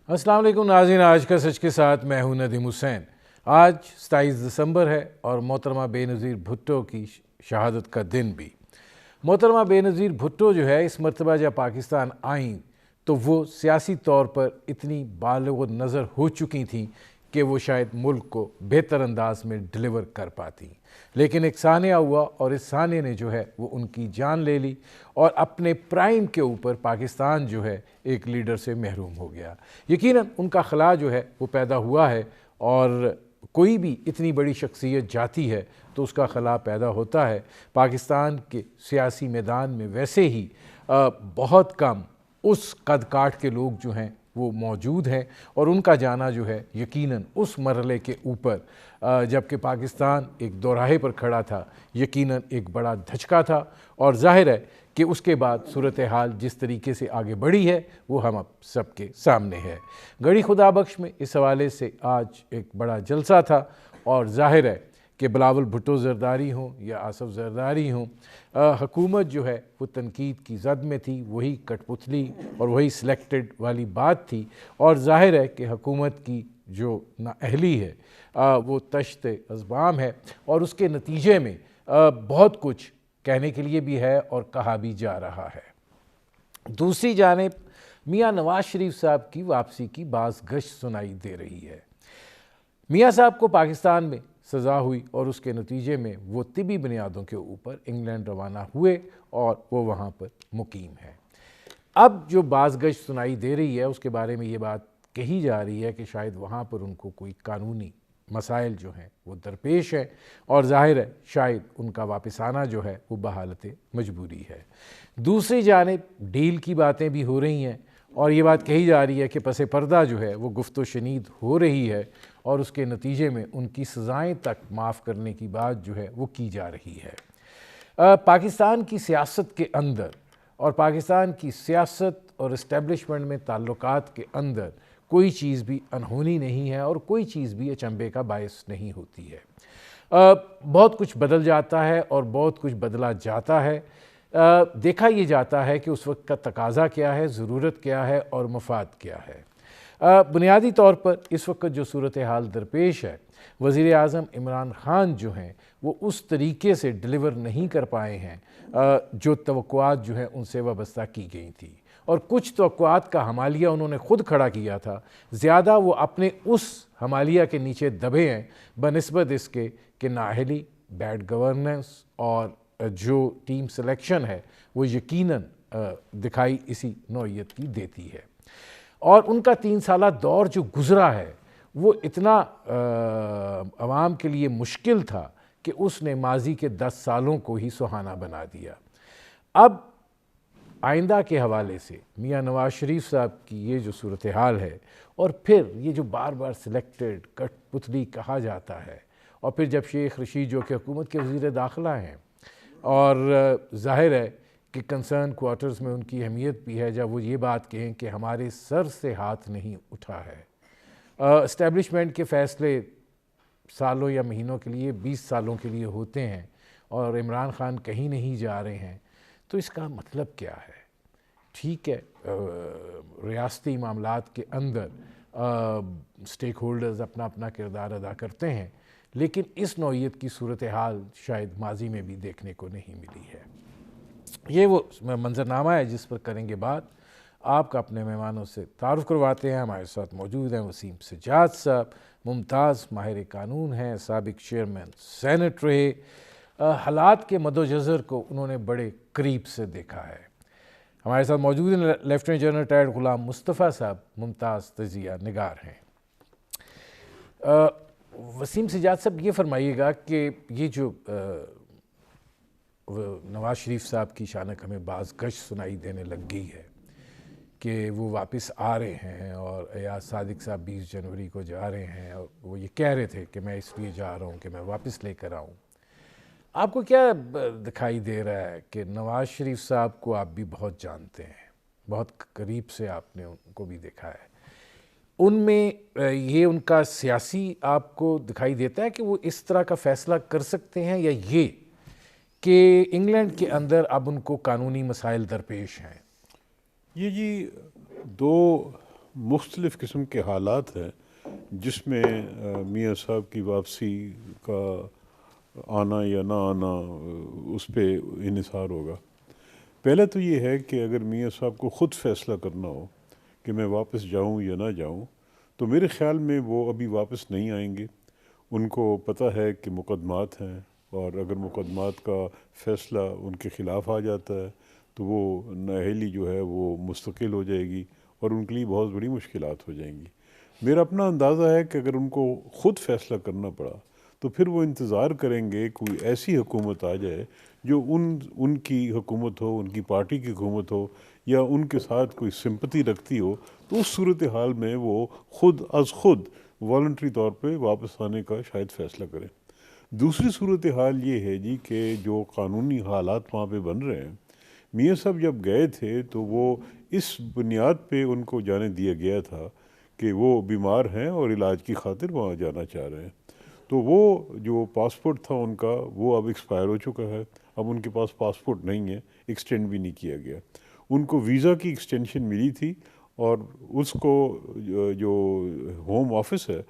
السلام علیکم ناظرین، آج کا سچ کے ساتھ میں ہوں ندیم حسین۔ آج 27 دسمبر ہے اور محترمہ بے نظیر بھٹو کی شہادت کا دن بھی۔ محترمہ بے نظیر بھٹو جو ہے اس مرتبہ جب پاکستان آئیں تو وہ سیاسی طور پر اتنی بالغ نظر ہو چکی تھیں کہ وہ شاید ملک کو بہتر انداز میں ڈیلیور کر پاتی، لیکن ایک سانحہ ہوا اور اس سانحے نے جو ہے وہ ان کی جان لے لی اور اپنے پرائم کے اوپر پاکستان جو ہے ایک لیڈر سے محروم ہو گیا۔ یقیناً ان کا خلا جو ہے وہ پیدا ہوا ہے، اور کوئی بھی اتنی بڑی شخصیت جاتی ہے تو اس کا خلا پیدا ہوتا ہے۔ پاکستان کے سیاسی میدان میں ویسے ہی بہت کم اس قد کاٹ کے لوگ جو ہیں وہ موجود ہیں، اور ان کا جانا جو ہے یقیناً اس مرحلے کے اوپر جب کہ پاکستان ایک دوراہے پر کھڑا تھا، یقیناً ایک بڑا دھچکا تھا، اور ظاہر ہے کہ اس کے بعد صورتحال جس طریقے سے آگے بڑھی ہے وہ ہم اب سب کے سامنے ہے۔ گڑھی خدا بخش میں اس حوالے سے آج ایک بڑا جلسہ تھا، اور ظاہر ہے کہ بلاول بھٹو زرداری ہوں یا آصف زرداری ہوں، حکومت جو ہے وہ تنقید کی زد میں تھی، وہی کٹ پتلی اور وہی سلیکٹڈ والی بات تھی، اور ظاہر ہے کہ حکومت کی جو نااہلی ہے وہ تشت اذبام ہے، اور اس کے نتیجے میں بہت کچھ کہنے کے لیے بھی ہے اور کہا بھی جا رہا ہے۔ دوسری جانب میاں نواز شریف صاحب کی واپسی کی باز گشت سنائی دے رہی ہے۔ میاں صاحب کو پاکستان میں سزا ہوئی اور اس کے نتیجے میں وہ طبی بنیادوں کے اوپر انگلینڈ روانہ ہوئے اور وہ وہاں پر مقیم ہے۔ اب جو باز گشت سنائی دے رہی ہے اس کے بارے میں یہ بات کہی جا رہی ہے کہ شاید وہاں پر ان کو کوئی قانونی مسائل جو ہیں وہ درپیش ہیں، اور ظاہر ہے شاید ان کا واپس آنا جو ہے وہ بحالت مجبوری ہے۔ دوسری جانب ڈیل کی باتیں بھی ہو رہی ہیں، اور یہ بات کہی جا رہی ہے کہ پس پردہ جو ہے وہ گفت و شنید ہو رہی ہے، اور اس کے نتیجے میں ان کی سزائیں تک معاف کرنے کی بات جو ہے وہ کی جا رہی ہے۔ پاکستان کی سیاست کے اندر اور پاکستان کی سیاست اور اسٹیبلشمنٹ میں تعلقات کے اندر کوئی چیز بھی انہونی نہیں ہے، اور کوئی چیز بھی اچنبے کا باعث نہیں ہوتی ہے۔ بہت کچھ بدل جاتا ہے اور بہت کچھ بدلا جاتا ہے۔ دیکھا یہ جاتا ہے کہ اس وقت کا تقاضا کیا ہے، ضرورت کیا ہے اور مفاد کیا ہے۔ بنیادی طور پر اس وقت جو صورتحال درپیش ہے، وزیر اعظم عمران خان جو ہیں وہ اس طریقے سے ڈیلیور نہیں کر پائے ہیں جو توقعات جو ہیں ان سے وابستہ کی گئی تھی، اور کچھ توقعات کا حمالیہ انہوں نے خود کھڑا کیا تھا، زیادہ وہ اپنے اس حمالیہ کے نیچے دبے ہیں بنسبت اس کے کہ نااہلی، بیڈ گورننس اور جو ٹیم سلیکشن ہے وہ یقیناً دکھائی اسی نوعیت کی دیتی ہے۔ اور ان کا 3 سالہ دور جو گزرا ہے وہ اتنا عوام کے لیے مشکل تھا کہ اس نے ماضی کے 10 سالوں کو ہی سہانا بنا دیا۔ اب آئندہ کے حوالے سے میاں نواز شریف صاحب کی یہ جو صورتحال ہے، اور پھر یہ جو بار بار سلیکٹڈ کٹ پتلی کہا جاتا ہے، اور پھر جب شیخ رشید جو کہ حکومت کے وزیر داخلہ ہیں، اور ظاہر ہے کہ کنسرن کوارٹرز میں ان کی اہمیت بھی ہے جب وہ یہ بات کہیں کہ ہمارے سر سے ہاتھ نہیں اٹھا ہے۔ اسٹیبلشمنٹ کے فیصلے سالوں یا مہینوں کے لیے، 20 سالوں کے لیے ہوتے ہیں، اور عمران خان کہیں نہیں جا رہے ہیں، تو اس کا مطلب کیا ہے؟ ٹھیک ہے، ریاستی معاملات کے اندر سٹیک ہولڈرز اپنا اپنا کردار ادا کرتے ہیں، لیکن اس نوعیت کی صورتحال شاید ماضی میں بھی دیکھنے کو نہیں ملی ہے۔ یہ وہ منظرنامہ ہے جس پر کریں گے بات۔ آپ کا اپنے مہمانوں سے تعارف کرواتے ہیں۔ ہمارے ساتھ موجود ہیں وسیم سجاد صاحب، ممتاز ماہر قانون ہیں، سابق چیئرمین سینٹ رہے، حالات کے مدوجزر کو انہوں نے بڑے قریب سے دیکھا ہے۔ ہمارے ساتھ موجود ہیں lieutenant general retired Ghulam Mustafa صاحب، ممتاز تجزیہ نگار ہیں۔ وسیم سجاد صاحب یہ فرمائیے گا کہ یہ جو نواز شریف صاحب کی شانک ہمیں بعض گشت سنائی دینے لگ گئی ہے کہ وہ واپس آ رہے ہیں، اور ایاز صادق صاحب 20 جنوری کو جا رہے ہیں، اور وہ یہ کہہ رہے تھے کہ میں اس لیے جا رہا ہوں کہ میں واپس لے کر آؤں۔ آپ کو کیا دکھائی دے رہا ہے کہ نواز شریف صاحب کو آپ بھی بہت جانتے ہیں، بہت قریب سے آپ نے ان کو بھی دیکھا ہے، ان میں یہ ان کا سیاسی آپ کو دکھائی دیتا ہے کہ وہ اس طرح کا فیصلہ کر سکتے ہیں، یا یہ کہ انگلینڈ کے اندر اب ان کو قانونی مسائل درپیش ہیں؟ یہ جی دو مختلف قسم کے حالات ہیں جس میں میاں صاحب کی واپسی کا آنا یا نہ آنا اس پہ انحصار ہوگا۔ پہلے تو یہ ہے کہ اگر میاں صاحب کو خود فیصلہ کرنا ہو کہ میں واپس جاؤں یا نہ جاؤں تو میرے خیال میں وہ ابھی واپس نہیں آئیں گے۔ ان کو پتہ ہے کہ مقدمات ہیں، اور اگر مقدمات کا فیصلہ ان کے خلاف آ جاتا ہے تو وہ نااہلی جو ہے وہ مستقل ہو جائے گی اور ان کے لیے بہت بڑی مشکلات ہو جائیں گی۔ میرا اپنا اندازہ ہے کہ اگر ان کو خود فیصلہ کرنا پڑا تو پھر وہ انتظار کریں گے کوئی ایسی حکومت آ جائے جو ان کی حکومت ہو، ان کی پارٹی کی حکومت ہو، یا ان کے ساتھ کوئی سمپتی رکھتی ہو، تو اس صورتحال میں وہ خود از خود والنٹری طور پہ واپس آنے کا شاید فیصلہ کریں۔ دوسری صورتحال یہ ہے جی کہ جو قانونی حالات وہاں پہ بن رہے ہیں، میاں صاحب جب گئے تھے تو وہ اس بنیاد پہ ان کو جانے دیا گیا تھا کہ وہ بیمار ہیں اور علاج کی خاطر وہاں جانا چاہ رہے ہیں۔ تو وہ جو پاسپورٹ تھا ان کا وہ اب ایکسپائر ہو چکا ہے، اب ان کے پاس پاسپورٹ نہیں ہے، ایکسٹینڈ بھی نہیں کیا گیا۔ ان کو ویزا کی ایکسٹینشن ملی تھی اور اس کو جو ہوم آفس ہے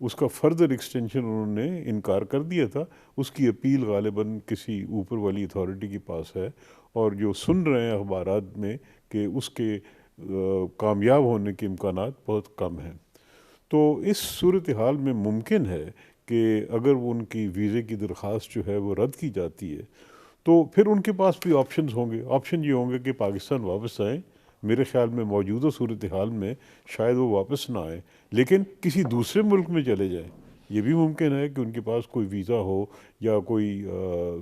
اس کا فردر ایکسٹینشن انہوں نے انکار کر دیا تھا۔ اس کی اپیل غالباً کسی اوپر والی اتھارٹی کے پاس ہے، اور جو سن رہے ہیں اخبارات میں کہ اس کے کامیاب ہونے کے امکانات بہت کم ہیں۔ تو اس صورتحال میں ممکن ہے کہ اگر وہ ان کی ویزے کی درخواست جو ہے وہ رد کی جاتی ہے تو پھر ان کے پاس بھی آپشنز ہوں گے۔ آپشن یہ ہوں گے کہ پاکستان واپس آئیں۔ میرے خیال میں موجودہ صورتحال میں شاید وہ واپس نہ آئیں، لیکن کسی دوسرے ملک میں چلے جائیں۔ یہ بھی ممکن ہے کہ ان کے پاس کوئی ویزا ہو یا کوئی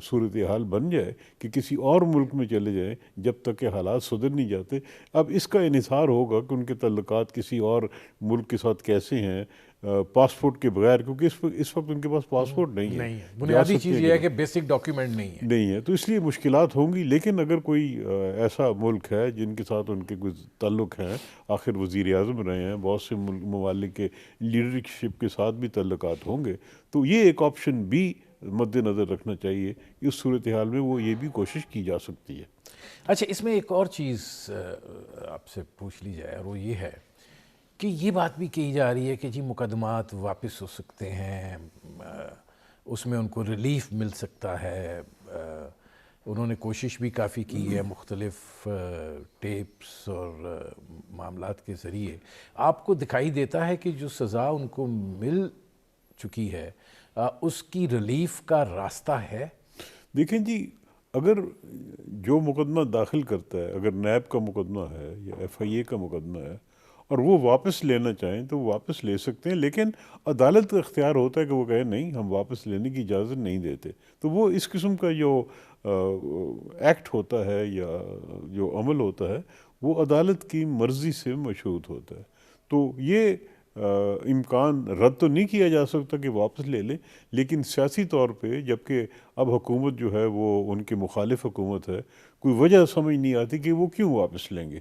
صورتحال بن جائے کہ کسی اور ملک میں چلے جائیں جب تک کہ حالات سدھر نہیں جاتے۔ اب اس کا انحصار ہوگا کہ ان کے تعلقات کسی اور ملک کے ساتھ کیسے ہیں پاسپورٹ کے بغیر، کیونکہ اس وقت ان کے پاس پاسپورٹ نہیں ہے، نہیں ہے، جا بنیادی سکتے چیز ہیں یہ کہ ہے کہ بیسک ڈاکیومنٹ نہیں ہے۔ تو اس لیے مشکلات ہوں گی۔ لیکن اگر کوئی ایسا ملک ہے جن کے ساتھ ان کے کچھ تعلق ہیں، آخر وزیر اعظم رہے ہیں، بہت سے ممالک کے لیڈرشپ کے ساتھ بھی تعلقات ہوں گے، تو یہ ایک آپشن بھی مد نظر رکھنا چاہیے۔ اس صورتحال میں وہ یہ بھی کوشش کی جا سکتی ہے۔ اچھا، اس میں ایک اور چیز آپ سے پوچھ لی جائے، اور وہ یہ ہے کہ یہ بات بھی کہی جا رہی ہے کہ جی مقدمات واپس ہو سکتے ہیں، اس میں ان کو ریلیف مل سکتا ہے۔ انہوں نے کوشش بھی کافی کی ہے مختلف ٹیپس اور معاملات کے ذریعے۔ آپ کو دکھائی دیتا ہے کہ جو سزا ان کو مل چکی ہے اس کی ریلیف کا راستہ ہے؟ دیکھیں جی، اگر جو مقدمہ داخل کرتا ہے، اگر نیب کا مقدمہ ہے یا ایف آئی اے کا مقدمہ ہے اور وہ واپس لینا چاہیں تو وہ واپس لے سکتے ہیں، لیکن عدالت کا اختیار ہوتا ہے کہ وہ کہے نہیں، ہم واپس لینے کی اجازت نہیں دیتے۔ تو وہ اس قسم کا جو ایکٹ ہوتا ہے یا جو عمل ہوتا ہے وہ عدالت کی مرضی سے مشروط ہوتا ہے۔ تو یہ امکان رد تو نہیں کیا جا سکتا کہ واپس لے لیں، لیکن سیاسی طور پہ جبکہ اب حکومت جو ہے وہ ان کے مخالف حکومت ہے، کوئی وجہ سمجھ نہیں آتی کہ وہ کیوں واپس لیں گے۔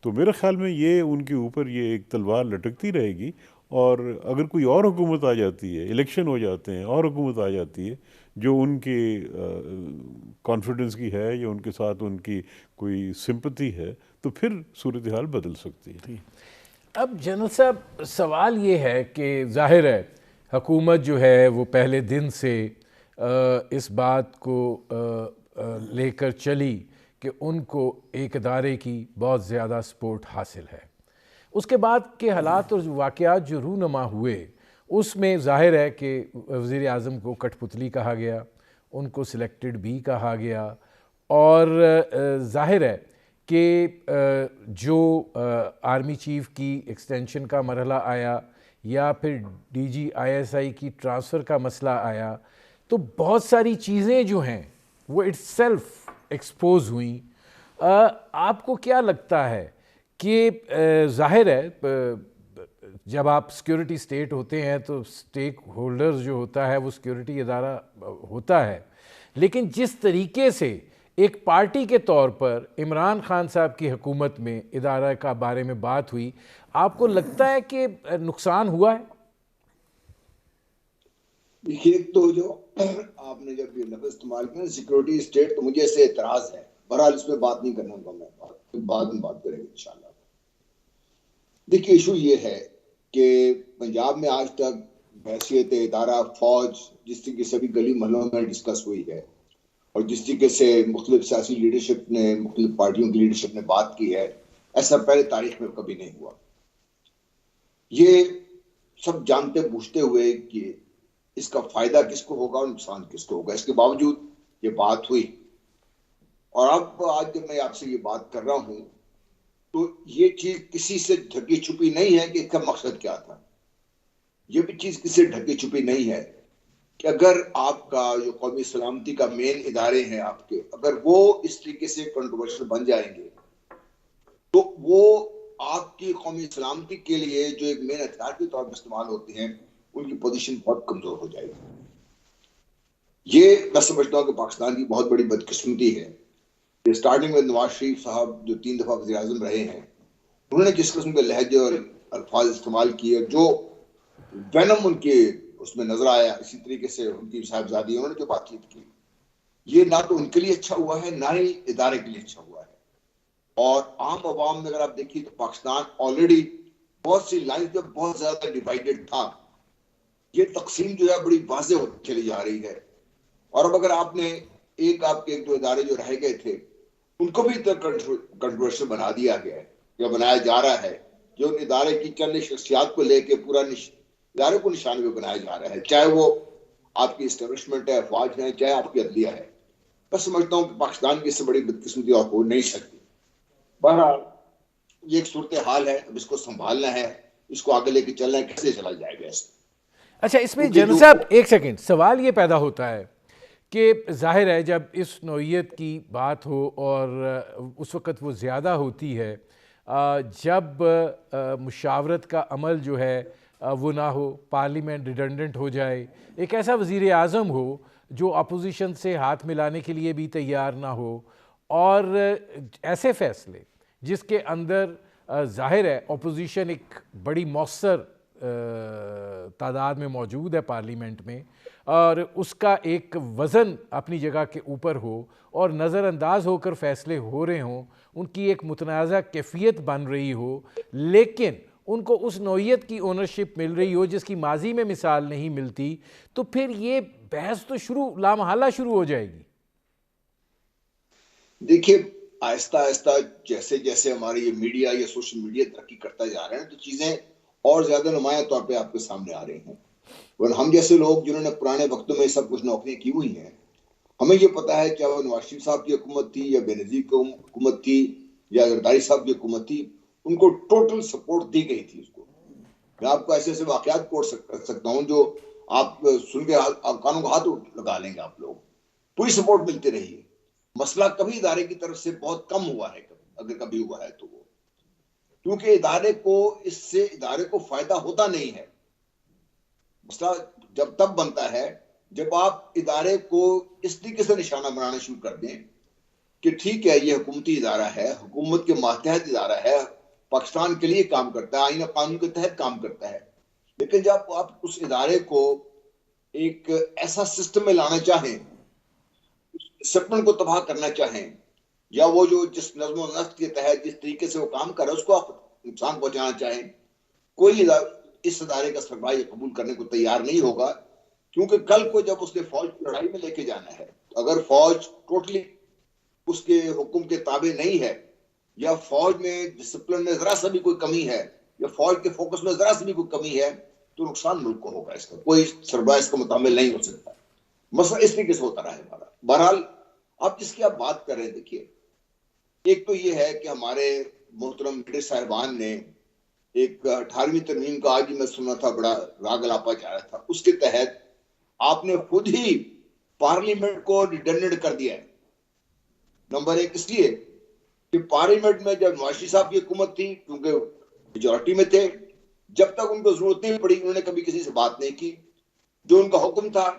تو میرے خیال میں یہ ان کے اوپر یہ ایک تلوار لٹکتی رہے گی، اور اگر کوئی اور حکومت آ جاتی ہے، الیکشن ہو جاتے ہیں اور حکومت آ جاتی ہے جو ان کے کانفیڈنس کی ہے یا ان کے ساتھ ان کی کوئی سمپتی ہے، تو پھر صورتحال بدل سکتی ہے۔ اب جنرل صاحب، سوال یہ ہے کہ ظاہر ہے حکومت جو ہے وہ پہلے دن سے اس بات کو لے کر چلی کہ ان کو ایک ادارے کی بہت زیادہ سپورٹ حاصل ہے۔ اس کے بعد کے حالات اور واقعات جو رونما ہوئے اس میں ظاہر ہے کہ وزیر اعظم کو کٹ پتلی کہا گیا، ان کو سلیکٹڈ بھی کہا گیا، اور ظاہر ہے کہ جو آرمی چیف کی ایکسٹینشن کا مرحلہ آیا یا پھر D G I S I کی ٹرانسفر کا مسئلہ آیا، تو بہت ساری چیزیں جو ہیں وہ اٹ سیلف ایکسپوز ہوئیں۔ آپ کو کیا لگتا ہے کہ ظاہر ہے جب آپ سیکیورٹی سٹیٹ ہوتے ہیں تو سٹیک ہولڈرز جو ہوتا ہے وہ سیکیورٹی ادارہ ہوتا ہے، لیکن جس طریقے سے ایک پارٹی کے طور پر عمران خان صاحب کی حکومت میں ادارہ کا بارے میں بات ہوئی، آپ کو لگتا ہے کہ نقصان ہوا ہے؟ دیکھیے، تو جو آپ نے جب یہ لفظ استعمال کیا سیکورٹی اسٹیٹ، تو مجھے اس سے اعتراض ہے۔ بہرحال اس پہ بات نہیں کرنا ہوگا، میں بعد میں بات کریں گے انشاءاللہ۔ دیکھیے ایشو یہ ہے کہ پنجاب میں آج تک بحیثیت ادارہ فوج جس طریقے سے ابھی گلی محلوں میں ڈسکس ہوئی ہے اور جس طریقے سے مختلف سیاسی لیڈرشپ نے مختلف پارٹیوں کی لیڈرشپ نے بات کی ہے، ایسا پہلے تاریخ میں کبھی نہیں ہوا. یہ سب جانتے بوجھتے ہوئے کہ اس کا فائدہ کس کو ہوگا اور نقصان کس کو ہوگا، اس کے باوجود یہ بات ہوئی. اور اب آج جب میں آپ سے یہ بات کر رہا ہوں تو یہ چیز کسی سے ڈھکی چھپی نہیں ہے کہ اس کا مقصد کیا تھا. یہ بھی چیز کسی سے ڈھکی چھپی نہیں ہے کہ اگر آپ کا جو قومی سلامتی کا مین ادارے ہیں آپ کے، اگر وہ اس طریقے سے کنٹروورشل بن جائیں گے تو وہ آپ کی قومی سلامتی کے لیے جو ایک مین ہتھیار کے طور پر استعمال ہوتے ہیں ان کی پوزیشن بہت کمزور ہو جائے گی. یہ میں سمجھتا ہوں کہ پاکستان کی بہت بڑی بدقسمتی ہے. اسٹارٹنگ میں نواز شریف صاحب جو 3 دفعہ وزیر اعظم رہے ہیں، انہوں نے جس قسم کے لہجے اور الفاظ استعمال کیے، جو وینم ان کے اس میں نظر آیا، اسی طریقے سے ان کی صاحبزادی انہوں نے جو بات چیت کی، یہ نہ تو ان کے لیے اچھا ہوا ہے نہ ہی ادارے کے لیے اچھا ہوا ہے. اور عام عوام میں اگر آپ دیکھیے تو پاکستان آلریڈی بہت سی لائن پہ بہت زیادہ ڈیوائیڈڈ تھا. یہ تقسیم جو ہے بڑی واضح ہوتی چلی جا رہی ہے. اور اب اگر آپ نے آپ کے 1-2 ادارے جو رہ گئے تھے ان کو بھی کنٹروورشل بنا دیا گیا ہے یا بنایا جا رہا ہے، جو ان ادارے کی چند شخصیات کو لے کے پورا ادارے کو نشانے پہ بنایا جا رہا ہے، چاہے وہ آپ کی اسٹیبلشمنٹ ہے، فوج ہے، چاہے آپ کی عدلیہ ہے. میں سمجھتا ہوں کہ پاکستان کی اس سے بڑی بدقسمتی اور ہو نہیں سکتی. بہرحال یہ ایک صورتحال ہے، اب اس کو سنبھالنا ہے، اس کو آگے لے کے چلنا ہے، کیسے چلا جائے گا اس. اچھا، اس میں جنرل صاحب ایک سیکنڈ، سوال یہ پیدا ہوتا ہے کہ ظاہر ہے جب اس نوعیت کی بات ہو اور اس وقت وہ زیادہ ہوتی ہے جب مشاورت کا عمل جو ہے وہ نہ ہو، پارلیمنٹ ریڈنڈنٹ ہو جائے، ایک ایسا وزیر اعظم ہو جو اپوزیشن سے ہاتھ ملانے کے لیے بھی تیار نہ ہو، اور ایسے فیصلے جس کے اندر ظاہر ہے اپوزیشن ایک بڑی مؤثر تعداد میں موجود ہے پارلیمنٹ میں، اور اس کا ایک وزن اپنی جگہ کے اوپر ہو اور نظر انداز ہو کر فیصلے ہو رہے ہوں، ان کی ایک متنازع کیفیت بن رہی ہو، لیکن ان کو اس نوعیت کی اونرشپ مل رہی ہو جس کی ماضی میں مثال نہیں ملتی، تو پھر یہ بحث تو لامحالہ شروع ہو جائے گی. دیکھیے آہستہ آہستہ جیسے جیسے ہماری یہ میڈیا یا سوشل میڈیا ترقی کرتا جا رہا ہے تو چیزیں اور زیادہ نمایاں طور پہ آپ کے سامنے آ رہی ہیں. ہم جیسے لوگ جنہوں نے پرانے وقتوں میں سب کچھ نوکریاں کی ہوئی ہیں، ہمیں یہ پتا ہے کہ وہ نواز شریف صاحب کی حکومت تھی یا بے نظیر کی حکومت تھی یا زرداری صاحب کی حکومت تھی، ان کو ٹوٹل سپورٹ دی گئی تھی. اس کو میں آپ کو ایسے ایسے واقعات کوٹ سکتا ہوں جو آپ سن کے کانوں کو ہاتھ لگا لیں گے. آپ لوگ پوری سپورٹ ملتی رہی ہے. مسئلہ کبھی ادارے کی طرف سے بہت کم ہوا ہے، اگر کبھی ہوا ہے تو وہ کیونکہ ادارے کو اس سے ادارے کو فائدہ ہوتا نہیں ہے. مسئلہ جب تب بنتا ہے جب آپ ادارے کو اس طریقے سے نشانہ بنانا شروع کر دیں کہ ٹھیک ہے یہ حکومتی ادارہ ہے، حکومت کے ماتحت ادارہ ہے، پاکستان کے لیے کام کرتا ہے، آئین قانون کے تحت کام کرتا ہے، لیکن جب آپ اس ادارے کو ایک ایسا سسٹم میں لانا چاہیں، ڈسپلن کو تباہ کرنا چاہیں، یا وہ جو جس نظم و نسق کے تحت جس طریقے سے وہ کام کر رہا ہے اس کو آپ نقصان پہنچانا چاہیں، کوئی اس ادارے کا سربراہ یہ قبول کرنے کو تیار نہیں ہوگا. کیونکہ کل کو جب اس نے فوج کی لڑائی میں لے کے جانا ہے، اگر فوج ٹوٹلی اس کے حکم کے تابع نہیں ہے، یا فوج میں ڈسپلن میں ذرا سا بھی کوئی کمی ہے، یا فوج کے فوکس میں ذرا سی بھی کوئی کمی ہے، تو نقصان ملک کو ہوگا. اس کا کوئی سربراہ اس کا متحمل نہیں ہو سکتا. مسئلہ اس طریقے سے ہوتا رہا ہے ہمارا. بہرحال اب جس کی آپ بات کر رہے ہیں، دیکھیے ایک تو یہ ہے کہ ہمارے محترم لیڈر صاحبان نے ایک 18ویں ترمیم کا، آج ہی میں سنا تھا، بڑا راگ الاپا جا رہا تھا، اس کے تحت آپ نے خود ہی پارلیمنٹ کو ریڈنڈنٹ کر دیا ہے. نمبر 1 اس لیے کہ پارلیمنٹ میں جب نواز شریف صاحب کی حکومت تھی، کیونکہ میجورٹی میں تھے، جب تک ان کو ضرورت نہیں پڑی انہوں نے کبھی کسی سے بات نہیں کی. جو ان کا حکم تھا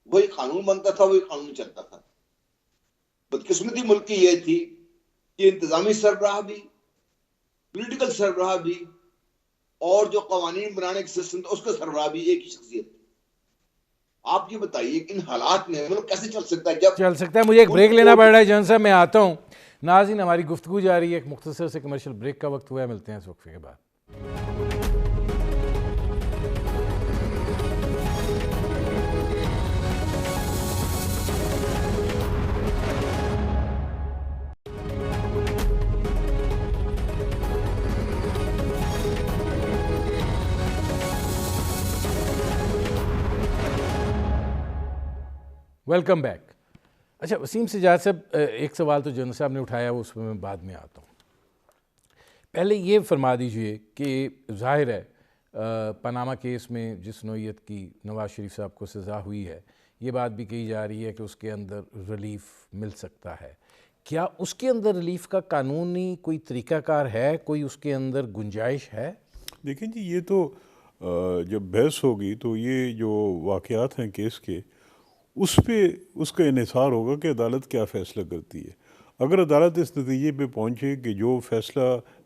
وہی قانون بنتا تھا، وہی قانون چلتا تھا. بدقسمتی ملک کی یہ تھی کہ انتظامی سربراہ بھی، پولیٹیکل سربراہ بھی، اور جو قوانین بنانے کا سسٹم تھا اس کا سربراہ بھی ایک ہی شخصیت تھی. آپ یہ بتائیے کہ ان حالات میں ملک کیسے چل سکتا ہے؟ چل سکتا ہے. مجھے ایک بریک لینا پڑ رہا ہے جان صاحب، میں آتا ہوں. ناظرین ہماری گفتگو جاری ہے، ایک مختصر سے کمرشل بریک کا وقت ہوا ہے، ملتے ہیں اس وقفے کے بعد. Welcome back. اچھا وسیم سجاد صاحب، ایک سوال تو جنرل صاحب نے اٹھایا وہ اس میں بعد میں آتا ہوں. پہلے یہ فرما دیجئے کہ ظاہر ہے پاناما کیس میں جس نوعیت کی نواز شریف صاحب کو سزا ہوئی ہے، یہ بات بھی کہی جا رہی ہے کہ اس کے اندر ریلیف مل سکتا ہے. کیا اس کے اندر ریلیف کا قانونی کوئی طریقہ کار ہے، کوئی اس کے اندر گنجائش ہے؟ دیکھیں جی، یہ تو جب بحث ہوگی تو یہ جو واقعات ہیں کیس کے، اس پہ اس کا انحصار ہوگا کہ عدالت کیا فیصلہ کرتی ہے. اگر عدالت اس نتیجے پہ پہنچے کہ جو فیصلہ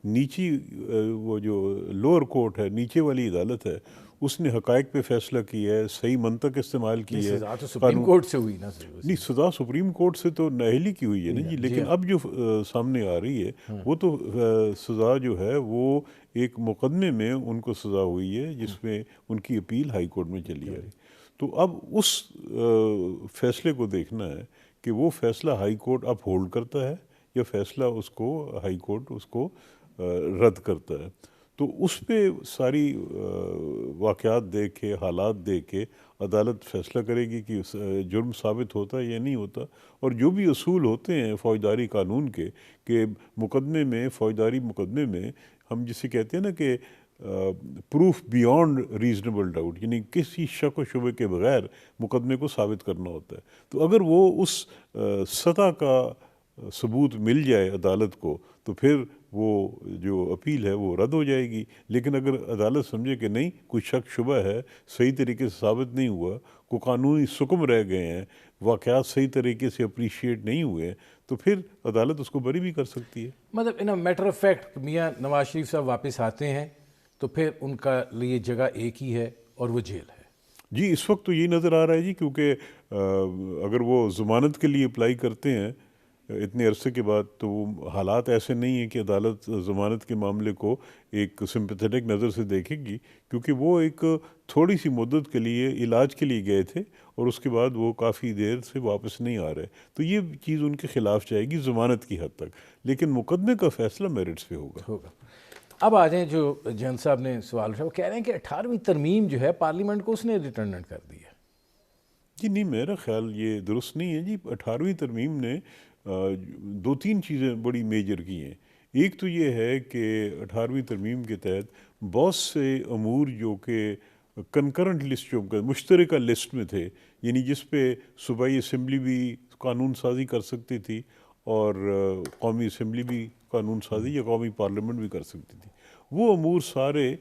نیچی وہ جو لوور کورٹ ہے، نیچے والی عدالت ہے، اس نے حقائق پہ فیصلہ کیا ہے، صحیح منطق استعمال کی ہے. سزا تو سپریم کورٹ سے ہوئی نا. نہیں، سزا سپریم کورٹ سے تو نااہلی کی ہوئی ہے نا جی، لیکن اب جو سامنے آ رہی ہے وہ تو سزا جو ہے وہ ایک مقدمے میں ان کو سزا ہوئی ہے جس میں ان کی اپیل ہائی کورٹ میں چلی آئی. تو اب اس فیصلے کو دیکھنا ہے کہ وہ فیصلہ ہائی کورٹ اپ ہولڈ کرتا ہے یا فیصلہ اس کو ہائی کورٹ اس کو رد کرتا ہے. تو اس پہ ساری واقعات دیکھ کے، حالات دیکھ کے عدالت فیصلہ کرے گی کہ جرم ثابت ہوتا ہے یا نہیں ہوتا. اور جو بھی اصول ہوتے ہیں فوجداری قانون کے کہ مقدمے میں، فوجداری مقدمے میں ہم جسے کہتے ہیں نا کہ پروف بیونڈ ریزنیبل ڈاؤٹ، یعنی کسی شک و شبے کے بغیر مقدمے کو ثابت کرنا ہوتا ہے. تو اگر وہ اس سطح کا ثبوت مل جائے عدالت کو تو پھر وہ جو اپیل ہے وہ رد ہو جائے گی. لیکن اگر عدالت سمجھے کہ نہیں، کوئی شک شبہ ہے، صحیح طریقے سے ثابت نہیں ہوا، کوئی قانونی سکم رہ گئے ہیں، واقعات صحیح طریقے سے اپریشیٹ نہیں ہوئے ہیں، تو پھر عدالت اس کو بری بھی کر سکتی ہے. مطلب in matter of fact Mian Nawaz Sharif صاحب واپس آتے ہیں تو پھر ان کا لیے جگہ ایک ہی ہے اور وہ جیل ہے. جی اس وقت تو یہی نظر آ رہا ہے جی، کیونکہ اگر وہ ضمانت کے لیے اپلائی کرتے ہیں اتنے عرصے کے بعد تو حالات ایسے نہیں ہیں کہ عدالت ضمانت کے معاملے کو ایک سمپیتھیٹک نظر سے دیکھے گی، کیونکہ وہ ایک تھوڑی سی مدت کے لیے علاج کے لیے گئے تھے اور اس کے بعد وہ کافی دیر سے واپس نہیں آ رہے. تو یہ چیز ان کے خلاف جائے گی ضمانت کی حد تک، لیکن مقدمے کا فیصلہ میرٹس پہ ہوگا. اب آ جائیں جو جن صاحب نے سوال اٹھایا، وہ کہہ رہے ہیں کہ 18ویں ترمیم جو ہے پارلیمنٹ کو اس نے ریٹرنڈ کر دی ہے. جی نہیں، میرا خیال یہ درست نہیں ہے جی. 18ویں ترمیم نے دو تین چیزیں بڑی میجر کی ہیں. ایک تو یہ ہے کہ 18ویں ترمیم کے تحت بہت سے امور جو کہ کنکرنٹ لسٹ، جو مشترکہ لسٹ میں تھے، یعنی جس پہ صوبائی اسمبلی بھی قانون سازی کر سکتی تھی اور قومی اسمبلی بھی قانون سازی یا قومی پارلیمنٹ بھی کر سکتی تھی، وہ امور سارے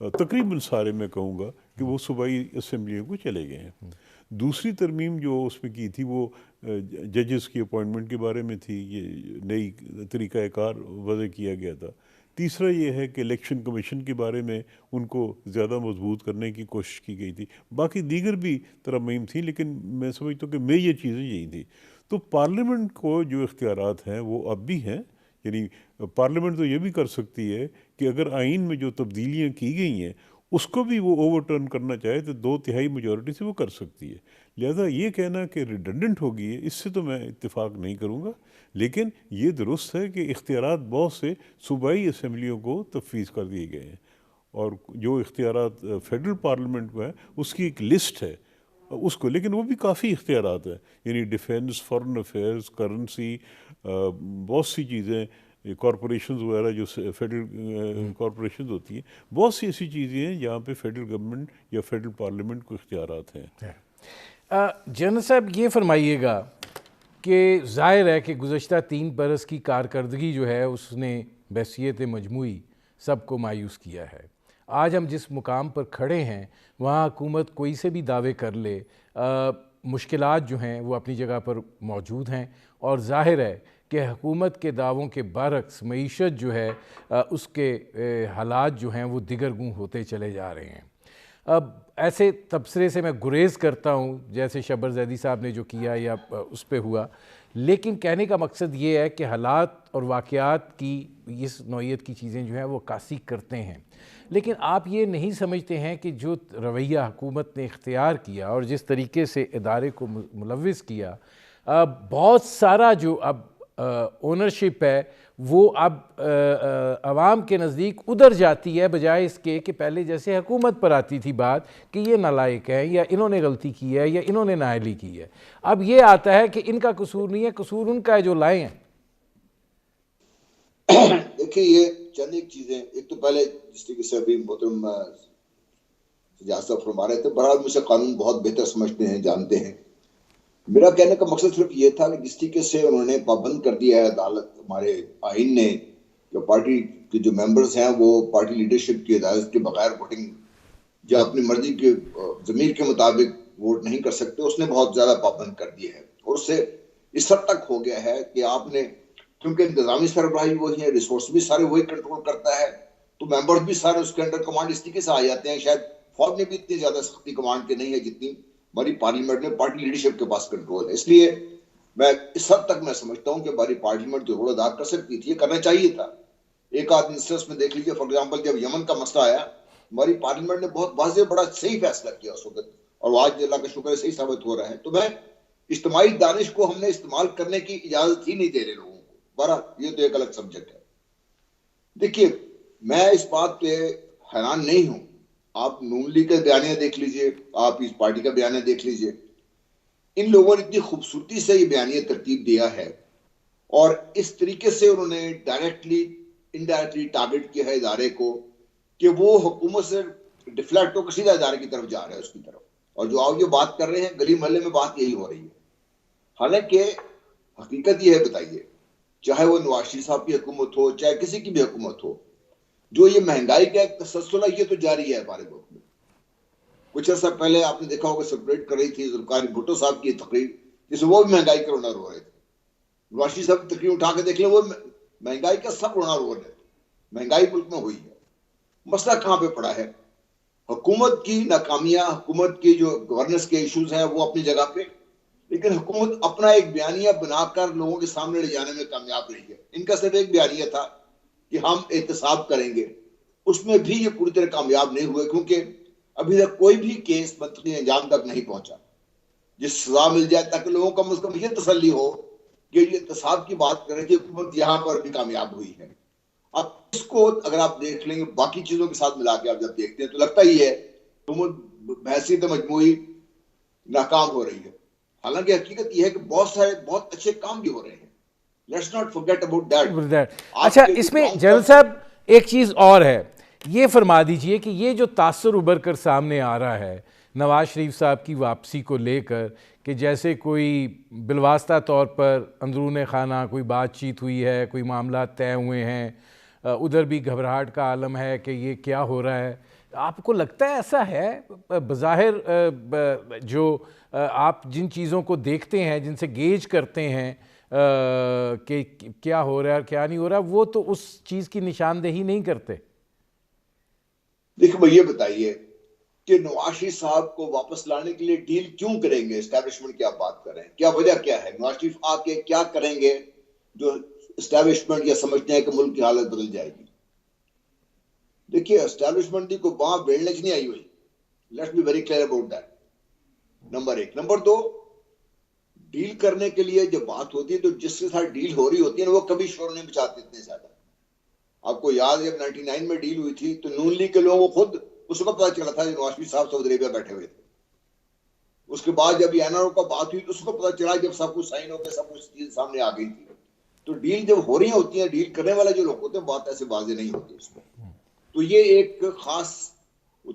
تقریباً سارے میں کہوں گا کہ وہ صوبائی اسمبلیوں کو چلے گئے ہیں. دوسری ترمیم جو اس میں کی تھی وہ ججز کی اپوائنٹمنٹ کے بارے میں تھی، یہ نئی طریقہ کار وضع کیا گیا تھا. تیسرا یہ ہے کہ الیکشن کمیشن کے بارے میں ان کو زیادہ مضبوط کرنے کی کوشش کی گئی تھی. باقی دیگر بھی ترامیم تھیں، لیکن میں سمجھتا ہوں کہ میجر چیزیں یہی تھیں. تو پارلیمنٹ کو جو اختیارات ہیں وہ اب بھی ہیں، یعنی پارلیمنٹ تو یہ بھی کر سکتی ہے کہ اگر آئین میں جو تبدیلیاں کی گئی ہیں اس کو بھی وہ اوور ٹرن کرنا چاہے تو 2/3 میجورٹی سے وہ کر سکتی ہے. لہذا یہ کہنا کہ ریڈنڈنٹ ہوگی ہے، اس سے تو میں اتفاق نہیں کروں گا. لیکن یہ درست ہے کہ اختیارات بہت سے صوبائی اسمبلیوں کو تفویض کر دیے گئے ہیں، اور جو اختیارات فیڈرل پارلیمنٹ میں ہے اس کی ایک لسٹ ہے اس کو، لیکن وہ بھی کافی اختیارات ہیں، یعنی ڈیفینس، فارن افیئرز، کرنسی، بہت سی چیزیں، کارپوریشنز وغیرہ جو فیڈرل کارپوریشنز ہوتی ہیں، بہت سی ایسی چیزیں ہیں جہاں پہ فیڈرل گورنمنٹ یا فیڈرل پارلیمنٹ کو اختیارات ہیں. جنرل صاحب یہ فرمائیے گا کہ ظاہر ہے کہ گزشتہ 3 برس کی کارکردگی جو ہے اس نے بحیثیت مجموعی سب کو مایوس کیا ہے. آج ہم جس مقام پر کھڑے ہیں وہاں حکومت کوئی سے بھی دعوے کر لے، مشکلات جو ہیں وہ اپنی جگہ پر موجود ہیں، اور ظاہر ہے کہ حکومت کے دعووں کے برعکس معیشت جو ہے اس کے حالات جو ہیں وہ دیگرگوں ہوتے چلے جا رہے ہیں. اب ایسے تبصرے سے میں گریز کرتا ہوں جیسے شبر زیدی صاحب نے جو کیا یا اس پہ ہوا، لیکن کہنے کا مقصد یہ ہے کہ حالات اور واقعات کی اس نوعیت کی چیزیں جو ہیں وہ عکاسی کرتے ہیں. لیکن آپ یہ نہیں سمجھتے ہیں کہ جو رویہ حکومت نے اختیار کیا اور جس طریقے سے ادارے کو ملوث کیا، بہت سارا جو اب اونرشپ ہے وہ اب عوام کے نزدیک ادھر جاتی ہے، بجائے اس کے کہ پہلے جیسے حکومت پر آتی تھی بات کہ یہ نالائق ہے یا انہوں نے غلطی کی ہے یا انہوں نے نااہلی کی ہے، اب یہ آتا ہے کہ ان کا قصور نہیں ہے، قصور ان کا ہے جو لائے ہیں۔ دیکھیے یہ چند ایک چیزیں، ایک تو پہلے جس طریقے سے ابھی محترم سجاد صاحب فرما رہے تھے، بہرحال مجھ سے قانون بہت بہتر سمجھتے ہیں، جانتے ہیں۔ میرا کہنے کا مقصد صرف یہ تھا کہ جس طریقے سے انہوں نے پابند کر دیا ہے عدالت، ہمارے آئین نے، کہ پارٹی کے جو ممبرز ہیں وہ پارٹی لیڈرشپ کی ہدایت کے بغیر ووٹنگ یا اپنی مرضی کے ضمیر کے مطابق ووٹ نہیں کر سکتے، اس نے بہت زیادہ پابند کر دیا ہے، اور اس سے اس حد تک ہو گیا ہے کہ آپ نے، کیونکہ انتظامی سربراہی وہی ہے، ریسورس بھی سارے وہی کنٹرول کرتا ہے، تو ممبرز بھی سارے اس کے انڈر کمانڈ اس طریقے سے آ جاتے ہیں۔ شاید فوج میں بھی اتنی زیادہ سختی کمانڈ کے نہیں ہے جتنی ہماری پارلیمنٹ میں پارٹی لیڈرشپ کے پاس کنٹرول ہے۔ اس لیے میں اس حد تک میں سمجھتا ہوں کہ ہماری پارلیمنٹ جو رول ادا کر سکتی تھی، یہ کرنا چاہیے تھا۔ ایک آدھ انسٹنس میں دیکھ لیجیے، فار ایگزامپل جب یمن کا مسئلہ آیا، ہماری پارلیمنٹ نے بہت واضح بڑا صحیح فیصلہ کیا اس وقت، اور آج اللہ کا شکر ہے صحیح ثابت ہو رہا ہے۔ تو میں اجتماعی دانش کو ہم نے استعمال کرنے کی اجازت ہی نہیں دے رہے لوگوں کو، بہرحال یہ تو ایک الگ سبجیکٹ ہے۔ دیکھیے میں اس بات پہ حیران نہیں ہوں، آپ نون لیگ کا بیانیہ دیکھ لیجئے، آپ اس پارٹی کا بیانیہ دیکھ لیجئے، ان لوگوں نے اتنی خوبصورتی سے یہ بیانیہ ترتیب دیا ہے، اور اس طریقے سے انہوں نے ڈائریکٹلی انڈائریکٹلی ٹارگٹ کیا ہے ادارے کو کہ وہ حکومت سے ڈیفلیکٹ ہو کر سیدھا ادارے کی طرف جا رہا ہے، اس کی طرف، اور جو آپ یہ بات کر رہے ہیں گلی محلے میں بات یہی ہو رہی ہے۔ حالانکہ حقیقت یہ ہے، بتائیے، چاہے وہ نواز شریف صاحب کی حکومت ہو، چاہے کسی کی بھی حکومت ہو، جو یہ مہنگائی کا ایک تسلسل ہے یہ تو جاری ہے ہمارے ملک میں۔ کچھ عرصہ پہلے آپ نے دیکھا ہوگا سیپریٹ کر رہی تھی ذوالفقار بھٹو صاحب کی تقریر، جس میں وہ بھی مہنگائی کا رونا رو رہے تھے۔ نواز شریف صاحب کی تقریر اٹھا کے دیکھ لیں، وہ مہنگائی کا سب رونا رو رہے تھے۔ مہنگائی ملک میں ہوئی ہے، مسئلہ کہاں پہ پڑا ہے؟ حکومت کی ناکامیاں، حکومت کی جو گورننس کے ایشوز ہیں وہ اپنی جگہ پہ، لیکن حکومت اپنا ایک بیانیہ بنا کر لوگوں کے سامنے لے جانے میں کامیاب رہی ہے۔ ان کا صرف ایک بیانیہ تھا کہ ہم احتساب کریں گے، اس میں بھی یہ پوری طرح کامیاب نہیں ہوئے، کیونکہ ابھی تک کوئی بھی کیس منطقی انجام تک نہیں پہنچا جس سزا مل جائے، تاکہ لوگوں کو کم از کم یہ تسلی ہو کہ یہ احتساب کی بات کریں کہ حکومت یہاں پر بھی کامیاب ہوئی ہے۔ اب اس کو اگر آپ دیکھ لیں گے باقی چیزوں کے ساتھ ملا کے، آپ جب دیکھتے ہیں تو لگتا ہی ہے حکومت بحیثیت مجموعی ناکام ہو رہی ہے، حالانکہ حقیقت یہ ہے کہ بہت سارے بہت اچھے کام بھی ہو رہے ہیں۔ Let's not forget about that۔ اچھا، اس میں جنرل صاحب ایک چیز اور ہے، یہ فرما دیجئے کہ یہ جو تاثر ابھر کر سامنے آ رہا ہے نواز شریف صاحب کی واپسی کو لے کر، کہ جیسے کوئی بالواسطہ طور پر اندرون خانہ کوئی بات چیت ہوئی ہے، کوئی معاملات طے ہوئے ہیں، ادھر بھی گھبراہٹ کا عالم ہے کہ یہ کیا ہو رہا ہے، آپ کو لگتا ہے ایسا ہے؟ بظاہر جو آپ جن چیزوں کو دیکھتے ہیں، جن سے گیج کرتے ہیں کہ کیا ہو رہا ہے اور کیا نہیں ہو رہا، وہ تو اس چیز کی نشاندہی نہیں کرتے۔ دیکھیں یہ بتائیے کہ نواز شریف صاحب کو واپس لانے کے لیے ڈیل کیوں کریں گے؟ اسٹیبلشمنٹ کی آپ بات کر رہے ہیں، کیا وجہ کیا ہے؟ نواز شریف آ کے کیا کریں گے جو اسٹیبلشمنٹ یا سمجھتے ہیں کہ ملک کی حالت بدل جائے گی؟ دیکھیے اسٹیبلشمنٹ کو وہاں بیلنے کی نہیں آئی ہوئی، let's be very clear about that, number ایک۔ نمبر دو، ڈیل کرنے کے لیے جب بات ہوتی ہے تو جس کے ساتھ ڈیل ہو رہی ہوتی ہے وہ کبھی شور نہیں مچاتے اتنے زیادہ۔ آپ کو یاد ہے جب 99 میں ڈیل ہوئی تھی تو نون لیگ کے لوگوں کو خود اس وقت پتا چلا تھا کہ نواز شریف صاحب سعودی عربیہ بیٹھے ہوئے تھے۔ اس کے بعد جب این آر او کا بات ہوئی تو اس کو پتا چلا جب سب کچھ سائن ہو کے سب کچھ چیز سامنے آ گئی تھی۔ تو ڈیل جب ہو رہی ہوتی ہیں، ڈیل کرنے والے جو لوگ ہوتے ہیں بات ایسے واضح نہیں ہوتی اس میں۔ تو یہ ایک خاص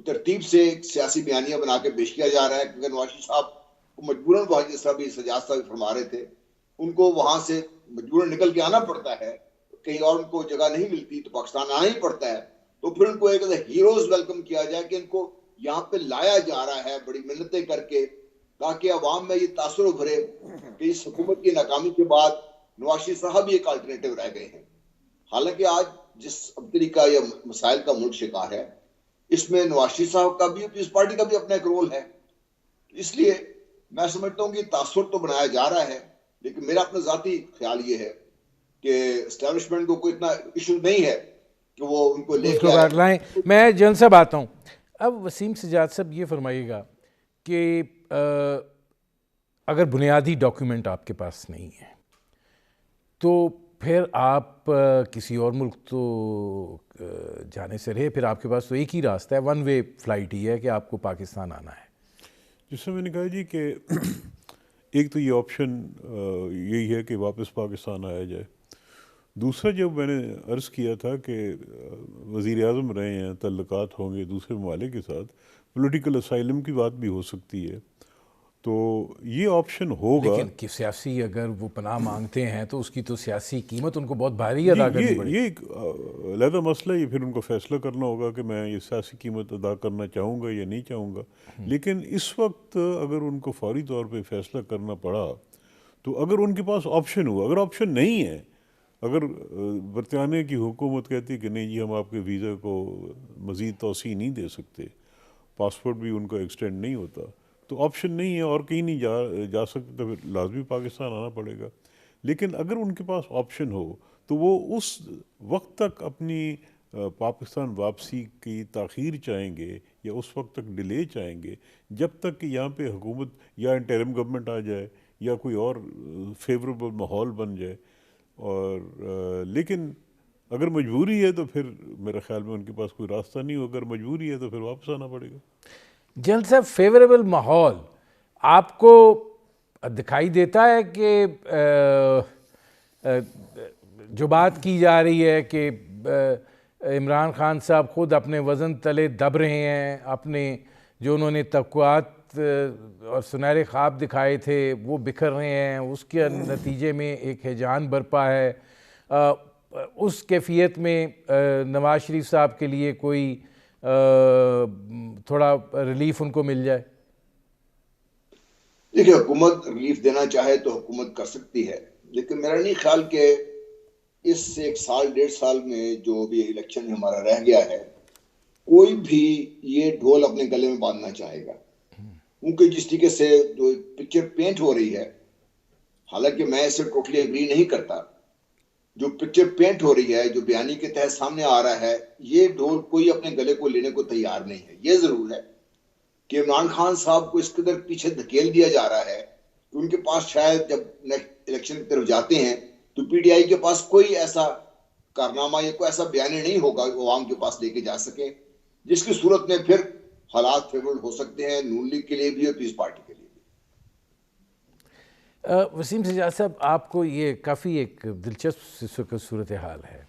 ترتیب سے ایک سیاسی بیانیہ بنا کے پیش کیا جا رہا ہے، کیونکہ نواز شریف صاحب کو مجبوراً وہاں جس طرح بھی سجاد صاحب فرما رہے تھے، ان کو وہاں سے مجبوراً نکل کے آنا پڑتا ہے، کہیں اور ان کو جگہ نہیں ملتی تو پاکستان آنا ہی پڑتا ہے۔ تو پھر ان کو ایک ہیروز ویلکم کیا جائے کہ ان کو یہاں پہ لایا جا رہا ہے بڑی محنتیں کر کے، تاکہ عوام میں یہ تاثر ابھرے کہ اس حکومت کی ناکامی کے بعد نواز شریف صاحب ایک الٹرنیٹو رہ گئے ہیں۔ حالانکہ آج جس ابتری کا یا مسائل کا ملک شکار ہے، اس میں نواز شریف صاحب کا بھی، اس پارٹی کا بھی اپنا ایک رول ہے۔ اس لیے میں سمجھتا ہوں کہ تاثر تو بنایا جا رہا ہے، لیکن میرا اپنا ذاتی خیال یہ ہے کہ اسٹیبلشمنٹ کو کوئی اتنا ایشو نہیں ہے کہ وہ ان کو لے کے لائیں۔ میں جن صاحب آتا ہوں، اب وسیم سجاد صاحب یہ فرمائیے گا کہ اگر بنیادی ڈاکیومنٹ آپ کے پاس نہیں ہے، تو پھر آپ کسی اور ملک تو جانے سے رہے، پھر آپ کے پاس تو ایک ہی راستہ ہے، ون وے فلائٹ ہی ہے کہ آپ کو پاکستان آنا ہے. جس سے میں نے کہا جی کہ ایک تو یہ آپشن یہی ہے کہ واپس پاکستان آیا جائے. دوسرا جب میں نے عرض کیا تھا کہ وزیر اعظم رہے ہیں، تعلقات ہوں گے دوسرے ممالک کے ساتھ، پولیٹیکل اسائلم کی بات بھی ہو سکتی ہے، تو یہ آپشن ہوگا. لیکن کہ سیاسی اگر وہ پناہ مانگتے ہیں تو اس کی تو سیاسی قیمت ان کو بہت بھاری ادا جی کرنی پڑے. یہ ایک علیحدہ مسئلہ، یہ پھر ان کو فیصلہ کرنا ہوگا کہ میں یہ سیاسی قیمت ادا کرنا چاہوں گا یا نہیں چاہوں گا. لیکن اس وقت اگر ان کو فوری طور پہ فیصلہ کرنا پڑا تو اگر ان کے پاس آپشن ہوا، اگر آپشن نہیں ہے، اگر برطانیہ کی حکومت کہتی کہ نہیں جی ہم آپ کے ویزا کو مزید توسیع نہیں دے سکتے، پاسپورٹ بھی ان کا ایکسٹینڈ نہیں ہوتا، تو آپشن نہیں ہے اور کہیں نہیں جا سکتے، تو پھر لازمی پاکستان آنا پڑے گا. لیکن اگر ان کے پاس آپشن ہو تو وہ اس وقت تک اپنی پاکستان واپسی کی تاخیر چاہیں گے یا اس وقت تک ڈیلے چاہیں گے جب تک کہ یہاں پہ حکومت یا انٹرم گورنمنٹ آ جائے یا کوئی اور فیوریبل ماحول بن جائے. اور لیکن اگر مجبوری ہے تو پھر میرے خیال میں ان کے پاس کوئی راستہ نہیں ہو. اگر مجبوری ہے تو پھر واپس آنا پڑے گا. جنرل صاحب، فیوریبل ماحول آپ کو دکھائی دیتا ہے کہ جو بات کی جا رہی ہے کہ عمران خان صاحب خود اپنے وزن تلے دب رہے ہیں، اپنے جو انہوں نے توقعات اور سنہرے خواب دکھائے تھے وہ بکھر رہے ہیں، اس کے نتیجے میں ایک ہیجان برپا ہے، اس کیفیت میں نواز شریف صاحب کے لیے کوئی تھوڑا ریلیف ان کو مل جائے؟ دیکھیے، حکومت ریلیف دینا چاہے تو حکومت کر سکتی ہے، لیکن میرا نہیں خیال کہ اس ایک سال 1.5 سال میں جو بھی الیکشن ہمارا رہ گیا ہے کوئی بھی یہ ڈھول اپنے گلے میں باندھنا چاہے گا. کیونکہ جس طریقے سے جو پکچر پینٹ ہو رہی ہے، حالانکہ میں اسے ٹوٹلی اگری نہیں کرتا، جو پکچر پینٹ ہو رہی ہے، جو بیانی کے تحت سامنے آ رہا ہے، یہ ڈھول کوئی اپنے گلے کو لینے کو تیار نہیں ہے. یہ ضرور ہے کہ عمران خان صاحب کو اس قدر پیچھے دھکیل دیا جا رہا ہے کہ ان کے پاس شاید جب نیکسٹ الیکشن کی طرف جاتے ہیں تو پی ٹی آئی کے پاس کوئی ایسا کارنامہ یا کوئی ایسا بیان نہیں ہوگا کہ عوام کے پاس لے کے جا سکیں، جس کی صورت میں پھر حالات فیوریبل ہو سکتے ہیں نون لیگ کے لیے بھی اور پیس پارٹی کے لیے بھی. وسیم سجاد صاحب، آپ کو یہ کافی ایک دلچسپ صورتحال ہے،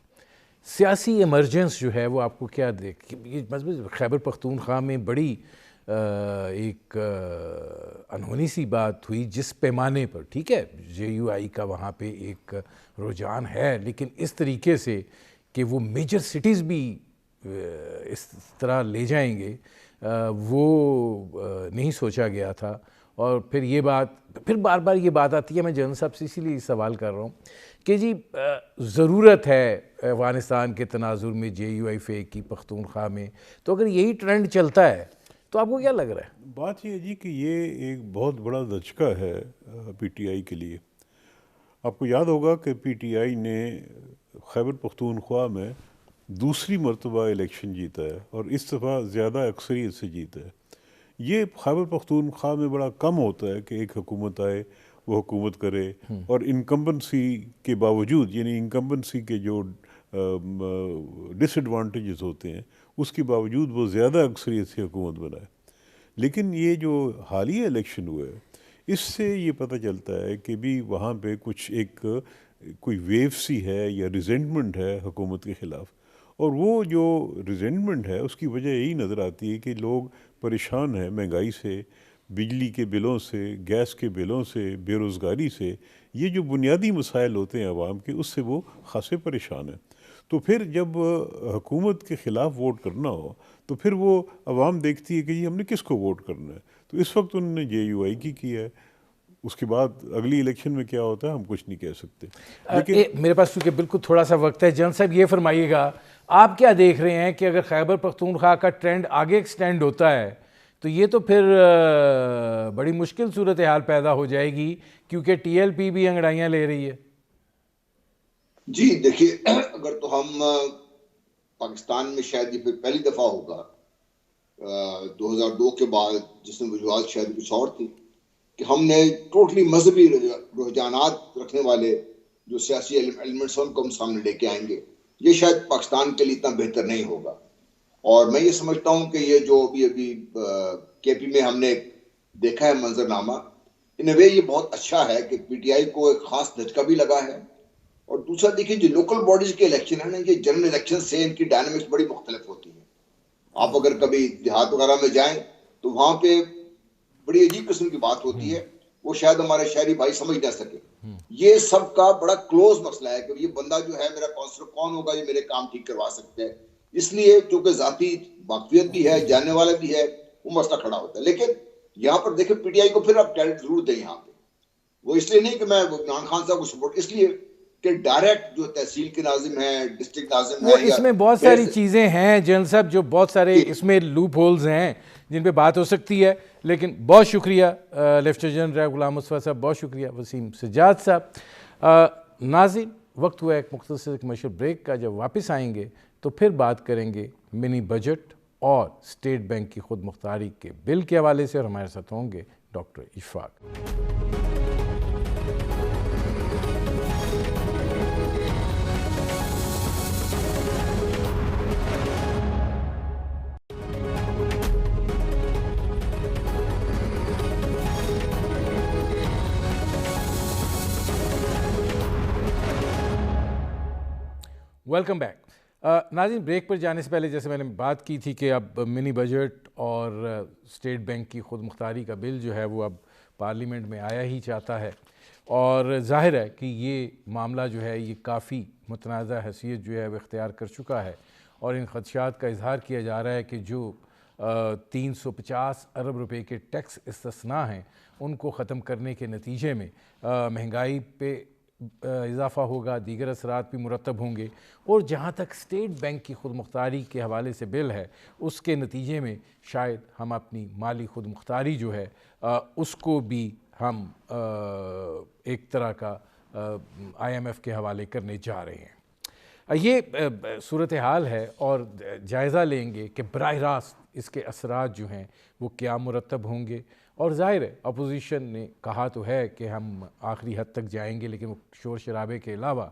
سیاسی ایمرجنس جو ہے وہ آپ کو کیا خیبر پختونخوا میں بڑی ایک انہونی سی بات ہوئی جس پیمانے پر، ٹھیک ہے جے یو آئی کا وہاں پہ ایک رجحان ہے، لیکن اس طریقے سے کہ وہ میجر سٹیز بھی اس طرح لے جائیں گے وہ نہیں سوچا گیا تھا. اور پھر یہ بات پھر بار بار یہ بات آتی ہے، میں جنرل صاحب سے اسی لیے سوال کر رہا ہوں کہ جی ضرورت ہے افغانستان کے تناظر میں جے یو آئی فے کی پختونخوا میں، تو اگر یہی ٹرینڈ چلتا ہے تو آپ کو کیا لگ رہا ہے؟ بات یہ ہے جی کہ یہ ایک بہت بڑا دھچکا ہے پی ٹی آئی کے لیے. آپ کو یاد ہوگا کہ پی ٹی آئی نے خیبر پختونخوا میں دوسری مرتبہ الیکشن جیتا ہے اور اس دفعہ زیادہ اکثریت سے جیتا ہے. یہ خیبر پختونخوا میں بڑا کم ہوتا ہے کہ ایک حکومت آئے وہ حکومت کرے اور انکمبنسی کے باوجود، یعنی انکمبنسی کے جو ڈس ایڈوانٹیجز ہوتے ہیں اس کے باوجود وہ زیادہ اکثریت سے حکومت بنائے. لیکن یہ جو حالیہ الیکشن ہوا ہے اس سے یہ پتہ چلتا ہے کہ بھی وہاں پہ کچھ ایک کوئی ویو سی ہے یا ریزنٹمنٹ ہے حکومت کے خلاف، اور وہ جو ریزنٹمنٹ ہے اس کی وجہ یہی نظر آتی ہے کہ لوگ پریشان ہیں مہنگائی سے، بجلی کے بلوں سے، گیس کے بلوں سے، بے روزگاری سے. یہ جو بنیادی مسائل ہوتے ہیں عوام کے، اس سے وہ خاصے پریشان ہیں. تو پھر جب حکومت کے خلاف ووٹ کرنا ہو تو پھر وہ عوام دیکھتی ہے کہ جی ہم نے کس کو ووٹ کرنا ہے. تو اس وقت انہوں نے جے یو آئی کی کیا ہے. اس کے بعد اگلی الیکشن میں کیا ہوتا ہے ہم کچھ نہیں کہہ سکتے. لیکن میرے پاس چونکہ بالکل تھوڑا سا وقت ہے، جنرل صاحب یہ فرمائیے گا آپ کیا دیکھ رہے ہیں کہ اگر خیبر پختونخوا کا ٹرینڈ آگے ایکسٹینڈ ہوتا ہے تو یہ تو پھر بڑی مشکل صورتحال پیدا ہو جائے گی، کیونکہ ٹی ایل پی بھی انگڑائیاں لے رہی ہے. جی دیکھیے، اگر تو ہم پاکستان میں شاید یہ پھر پہلی دفعہ ہوگا 2002 کے بعد، جس میں وجوہات شاید کچھ اور تھی، کہ ہم نے ٹوٹلی مذہبی رجحانات رکھنے والے جو سیاسی ایلیمنٹس ہیں ان کو ہم سامنے لے کے آئیں گے. یہ شاید پاکستان کے لیے اتنا بہتر نہیں ہوگا. اور میں یہ سمجھتا ہوں کہ یہ جو ابھی کے پی میں ہم نے دیکھا ہے منظرنامہ, ان وے یہ بہت اچھا ہے کہ پی ٹی آئی کو ایک خاص دھچکا بھی لگا ہے. اور دوسرا دیکھیے جو لوکل باڈیز کے الیکشن ہیں نا, یہ جنرل الیکشن سے ان کی ڈائنامکس بڑی مختلف ہوتی ہیں. آپ اگر کبھی دیہات وغیرہ میں جائیں تو وہاں پہ بڑی عجیب قسم کی بات ہوتی ہے, وہ شاید ہمارے شہری بھائی سمجھ نہ سکے. یہ سب کا بڑا کلوز مسئلہ ہے کہ یہ بندہ جو ہے میرا کونسلر کون ہوگا, یہ میرے کام ٹھیک کروا سکتے ہیں. اس لیے چونکہ ذاتی واقفیت بھی ہے, جاننے والا بھی ہے, وہ مسئلہ کھڑا ہوتا ہے. لیکن یہاں پر دیکھیں پی ٹی آئی کو پھر آپ کریڈٹ ضرور دیں یہاں پہ. وہ اس لیے نہیں کہ میں عمران خان صاحب کو سپورٹ, اس لیے کہ ڈائریکٹ جو تحصیل کے ناظم ہیں, ڈسٹرکٹ ناظم وہ ہیں, اس میں بہت ساری چیزیں ہیں جنرل صاحب, جو بہت سارے اس میں لوپ ہولز ہیں جن پہ بات ہو سکتی ہے. لیکن بہت شکریہ لیفٹیننٹ جنرل غلام مصطفیٰ صاحب, بہت شکریہ وسیم سجاد صاحب. ناظرین, وقت ہوا ایک مختصر کمرشل بریک کا. جب واپس آئیں گے تو پھر بات کریں گے منی بجٹ اور اسٹیٹ بینک کی خود مختاری کے بل کے حوالے سے, اور ہمارے ساتھ ہوں گے ڈاکٹر اشفاق. Welcome back. ناظرین, بریک پر جانے سے پہلے جیسے میں نے بات کی تھی کہ اب منی بجٹ اور اسٹیٹ بینک کی خود مختاری کا بل جو ہے وہ اب پارلیمنٹ میں آیا ہی چاہتا ہے, اور ظاہر ہے کہ یہ معاملہ جو ہے یہ کافی متنازع حیثیت جو ہے وہ اختیار کر چکا ہے, اور ان خدشات کا اظہار کیا جا رہا ہے کہ جو 350 ارب روپے کے ٹیکس استثناء ہیں ان کو ختم کرنے کے نتیجے میں مہنگائی پہ اضافہ ہوگا, دیگر اثرات بھی مرتب ہوں گے, اور جہاں تک اسٹیٹ بینک کی خود مختاری کے حوالے سے بل ہے اس کے نتیجے میں شاید ہم اپنی مالی خود مختاری جو ہے اس کو بھی ہم ایک طرح کا آئی ایم ایف کے حوالے کرنے جا رہے ہیں. یہ صورتحال ہے, اور جائزہ لیں گے کہ براہ راست اس کے اثرات جو ہیں وہ کیا مرتب ہوں گے. اور ظاہر ہے اپوزیشن نے کہا تو ہے کہ ہم آخری حد تک جائیں گے, لیکن وہ شور شرابے کے علاوہ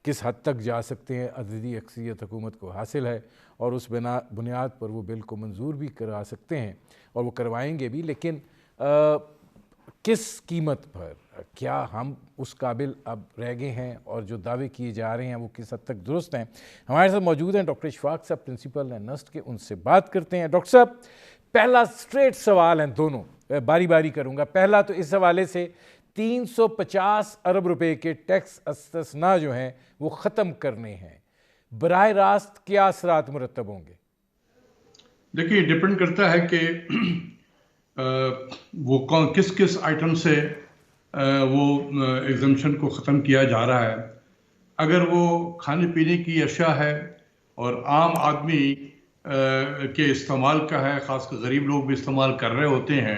کس حد تک جا سکتے ہیں. عددی اکثریت حکومت کو حاصل ہے, اور اس بنیاد پر وہ بل کو منظور بھی کروا سکتے ہیں, اور وہ کروائیں گے بھی. لیکن کس قیمت پر, کیا ہم اس قابل اب رہ گئے ہیں, اور جو دعوے کیے جا رہے ہیں وہ کس حد تک درست ہیں. ہمارے ساتھ موجود ہیں ڈاکٹر اشفاق صاحب, پرنسپل ہیں نسٹ کے, ان سے بات کرتے ہیں. ڈاکٹر صاحب, پہلا اسٹریٹ سوال ہیں دونوں, باری باری کروں گا. پہلا تو اس حوالے سے 350 ارب روپے کے ٹیکس استثناء جو ہیں وہ ختم کرنے ہیں, براہ راست کیا اثرات مرتب ہوں گے؟ دیکھیے, ڈیپینڈ کرتا ہے کہ وہ کس کس آئٹم سے وہ ایگزمپشن کو ختم کیا جا رہا ہے. اگر وہ کھانے پینے کی اشیاء ہے اور عام آدمی کے استعمال کا ہے, خاص کر غریب لوگ بھی استعمال کر رہے ہوتے ہیں,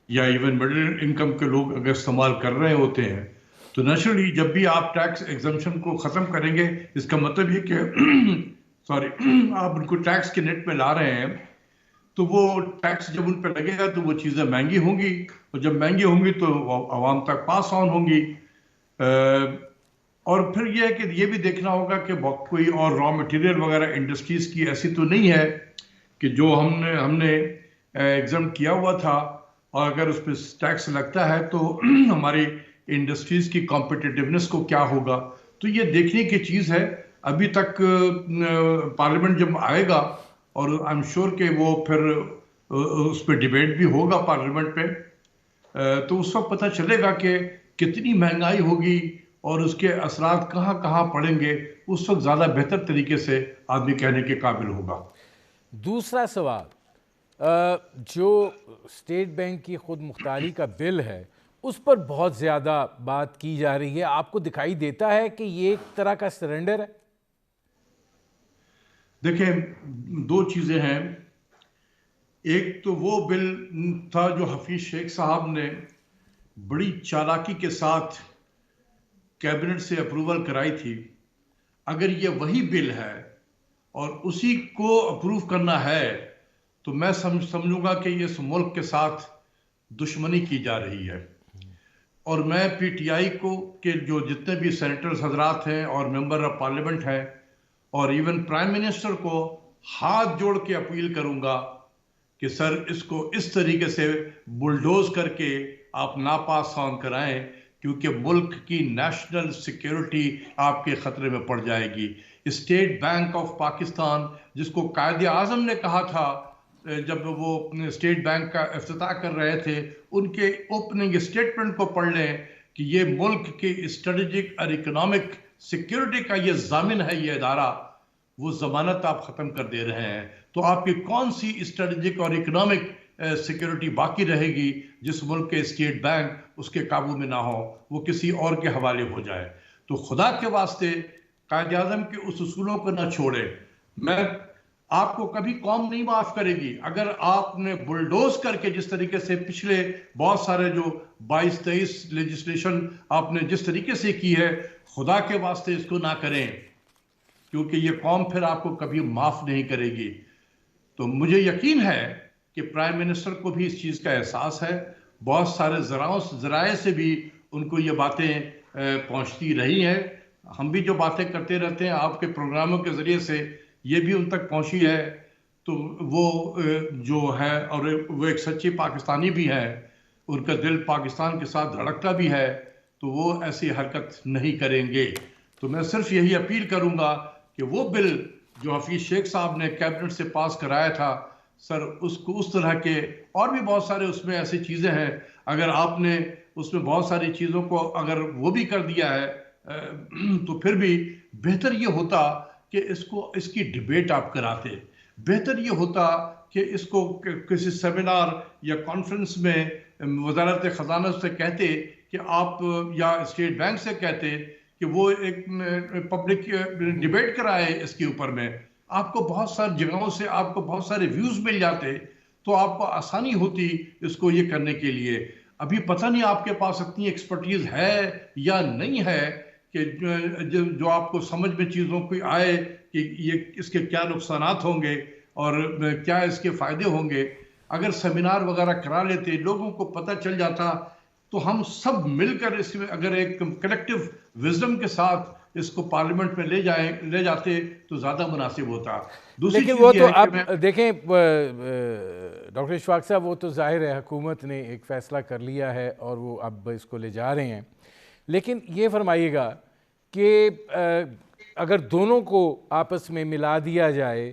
یا ایون مڈل انکم کے لوگ اگر استعمال کر رہے ہوتے ہیں, تو نیچرلی جب بھی آپ ٹیکس ایگزمپشن کو ختم کریں گے, اس کا مطلب یہ کہ آپ ان کو ٹیکس کے نیٹ میں لا رہے ہیں, تو وہ ٹیکس جب ان پہ لگے گا تو وہ چیزیں مہنگی ہوں گی, اور جب مہنگی ہوں گی تو عوام تک پاس آن ہوں گی. اور پھر یہ ہے کہ یہ بھی دیکھنا ہوگا کہ کوئی اور را مٹیریل وغیرہ انڈسٹریز کی ایسی تو نہیں ہے کہ جو ہم نے ایگزم کیا ہوا تھا, اور اگر اس پہ ٹیکس لگتا ہے تو ہماری انڈسٹریز کی کمپٹیٹیونیس کو کیا ہوگا. تو یہ دیکھنے کی چیز ہے. ابھی تک پارلیمنٹ جب آئے گا, اور آئی ایم شیور کہ وہ پھر اس پہ ڈیبیٹ بھی ہوگا پارلیمنٹ پہ, تو اس وقت پتہ چلے گا کہ کتنی مہنگائی ہوگی اور اس کے اثرات کہاں کہاں پڑیں گے. اس وقت زیادہ بہتر طریقے سے آدمی کہنے کے قابل ہوگا. دوسرا سوال, جو اسٹیٹ بینک کی خود مختاری کا بل ہے اس پر بہت زیادہ بات کی جا رہی ہے. آپ کو دکھائی دیتا ہے کہ یہ ایک طرح کا سرنڈر ہے؟ دیکھیں, دو چیزیں ہیں. ایک تو وہ بل تھا جو حفیظ شیخ صاحب نے بڑی چالاکی کے ساتھ کیبنٹ سے اپروول کرائی تھی. اگر یہ وہی بل ہے اور اسی کو اپروو کرنا ہے تو میں سمجھوں گا کہ یہ اس ملک کے ساتھ دشمنی کی جا رہی ہے. اور میں پی ٹی آئی کو کہ جو جتنے بھی سینیٹرز حضرات ہیں اور ممبر آف پارلیمنٹ ہیں اور ایون پرائم منسٹر کو ہاتھ جوڑ کے اپیل کروں گا کہ سر اس کو اس طریقے سے بلڈوز کر کے آپ ناپاس خان کرائیں، کیونکہ ملک کی نیشنل سیکیورٹی آپ کے خطرے میں پڑ جائے گی۔ اسٹیٹ بینک آف پاکستان، جس کو قائد اعظم نے کہا تھا جب وہ اسٹیٹ بینک کا افتتاح کر رہے تھے، ان کے اوپننگ اسٹیٹمنٹ کو پڑھ لیں کہ یہ ملک کی اسٹریٹجک اور اکنامک سیکیورٹی کا یہ ضامن ہے یہ ادارہ، وہ ضمانت آپ ختم کر دے رہے ہیں۔ تو آپ کی کون سی اسٹریٹجک اور اکنامک سیکیورٹی باقی رہے گی جس ملک کے اسٹیٹ بینک اس کے قابو میں نہ ہو، وہ کسی اور کے حوالے ہو جائے؟ تو خدا کے واسطے قائد اعظم کے اس اصولوں کو نہ چھوڑے۔ میں آپ کو کبھی قوم نہیں معاف کرے گی اگر آپ نے بلڈوز کر کے جس طریقے سے پچھلے بہت سارے جو 22-23 لیجسلیشن آپ نے جس طریقے سے کی ہے، خدا کے واسطے اس کو نہ کریں، کیونکہ یہ قوم پھر آپ کو کبھی معاف نہیں کرے گی۔ تو مجھے یقین ہے کہ پرائم منسٹر کو بھی اس چیز کا احساس ہے، بہت سارے ذرائع سے بھی ان کو یہ باتیں پہنچتی رہی ہیں، ہم بھی جو باتیں کرتے رہتے ہیں آپ کے پروگراموں کے ذریعے سے یہ بھی ان تک پہنچی ہے۔ تو وہ جو ہے اور وہ ایک سچی پاکستانی بھی ہے، ان کا دل پاکستان کے ساتھ دھڑکتا بھی ہے، تو وہ ایسی حرکت نہیں کریں گے۔ تو میں صرف یہی اپیل کروں گا کہ وہ بل جو حفیظ شیخ صاحب نے کیبنٹ سے پاس کرایا تھا، سر اس کو اس طرح کے اور بھی بہت سارے اس میں ایسی چیزیں ہیں، اگر آپ نے اس میں بہت ساری چیزوں کو اگر وہ بھی کر دیا ہے تو پھر بھی بہتر یہ ہوتا کہ اس کی ڈیبیٹ آپ کراتے، بہتر یہ ہوتا کہ اس کو کسی سیمینار یا کانفرنس میں وزارت خزانہ سے کہتے کہ آپ یا اسٹیٹ بینک سے کہتے کہ وہ ایک پبلک ڈیبیٹ کرائے اس کے اوپر میں، آپ کو بہت ساری جگہوں سے آپ کو بہت سارے ویوز مل جاتے، تو آپ کو آسانی ہوتی اس کو یہ کرنے کے لیے۔ ابھی پتہ نہیں آپ کے پاس اتنی ایکسپرٹیز ہے یا نہیں ہے کہ جو آپ کو سمجھ میں چیزوں کو آئے کہ یہ اس کے کیا نقصانات ہوں گے اور کیا اس کے فائدے ہوں گے۔ اگر سیمینار وغیرہ کرا لیتے، لوگوں کو پتہ چل جاتا، تو ہم سب مل کر اس میں اگر ایک کلیکٹیو وزڈم کے ساتھ اس کو پارلیمنٹ میں لے جاتے تو زیادہ مناسب ہوتا۔ لیکن وہ تو اب دیکھیں ڈاکٹر اشفاق صاحب، وہ تو ظاہر ہے حکومت نے ایک فیصلہ کر لیا ہے اور وہ اب اس کو لے جا رہے ہیں، لیکن یہ فرمائیے گا کہ اگر دونوں کو آپس میں ملا دیا جائے،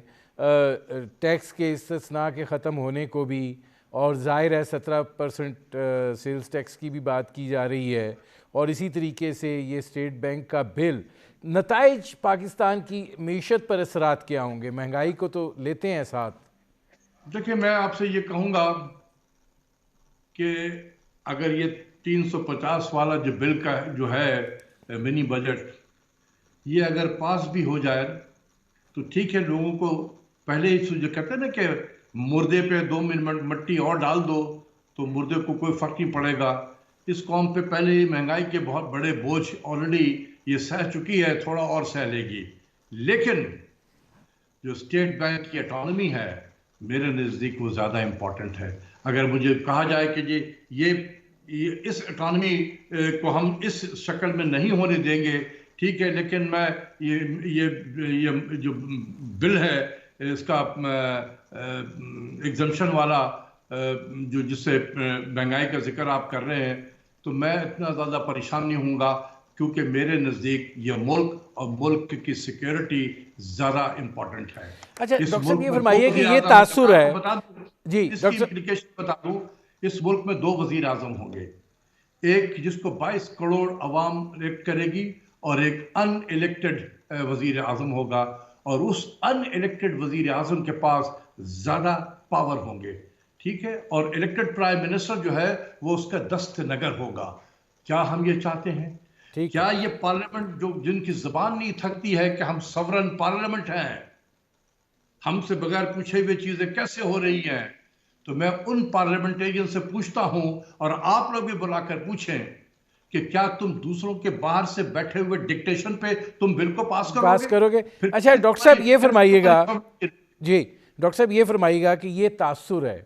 ٹیکس کے استثناء کے ختم ہونے کو بھی، اور ظاہر ہے 17% سیلز ٹیکس کی بھی بات کی جا رہی ہے، اور اسی طریقے سے یہ اسٹیٹ بینک کا بل، نتائج پاکستان کی معیشت پر اثرات کیا ہوں گے؟ مہنگائی کو تو لیتے ہیں ساتھ۔ دیکھیں میں آپ سے یہ کہوں گا کہ اگر یہ 350 والا جو بل کا جو ہے منی بجٹ، یہ اگر پاس بھی ہو جائے تو ٹھیک ہے، لوگوں کو پہلے ہی جو کہتے ہیں نا کہ مردے پہ 2 منٹ مٹی اور ڈال دو تو مردے کو کوئی فرق نہیں پڑے گا۔ اس قوم پہ پہلے ہی مہنگائی کے بہت بڑے بوجھ آلریڈی یہ سہ چکی ہے، تھوڑا اور سہ لے گی۔ لیکن جو اسٹیٹ بینک کی اٹانومی ہے میرے نزدیک وہ زیادہ امپورٹنٹ ہے۔ اگر مجھے کہا جائے کہ جی یہ اس اٹانومی کو ہم اس شکل میں نہیں ہونے دیں گے، ٹھیک ہے، لیکن میں یہ جو بل ہے اس کا ایگزمپشن والا جو جس سے مہنگائی کا ذکر آپ کر رہے ہیں، تو میں اتنا زیادہ پریشان نہیں ہوں گا، کیونکہ میرے نزدیک یہ ملک اور ملک کی سیکیورٹی زیادہ امپورٹنٹ ہے۔ اچھا ڈاکٹر صاحب یہ فرمائیے کہ یہ تاثر ہے، جی اس کی امپلیکیشن بتا دوں، اس ملک میں 2 وزیر اعظم ہوں گے، ایک جس کو 22 کروڑ عوام الیکٹ کرے گی اور ایک ان الیکٹڈ وزیر اعظم ہوگا، اور اس ان الیکٹڈ وزیر اعظم کے پاس زیادہ پاور ہوں گے، ٹھیک ہے، اور الیکٹڈ پرائم منسٹر جو ہے وہ اس کا دست نگر ہوگا۔ کیا ہم یہ چاہتے ہیں؟ کیا یہ پارلیمنٹ جو جن کی زبان نہیں تھکتی ہے کہ ہم سورن پارلیمنٹ ہیں، ہم سے بغیر پوچھے ہوئے چیزیں کیسے ہو رہی ہیں؟ تو میں ان پارلیمنٹیرین سے پوچھتا ہوں، اور آپ لوگ بھی بلا کر پوچھیں کہ کیا تم دوسروں کے باہر سے بیٹھے ہوئے ڈکٹیشن پہ تم بل کو پاس کرو گے؟ اچھا ڈاکٹر صاحب یہ فرمائیے گا، جی ڈاکٹر صاحب یہ فرمائیے گا کہ یہ تاثر ہے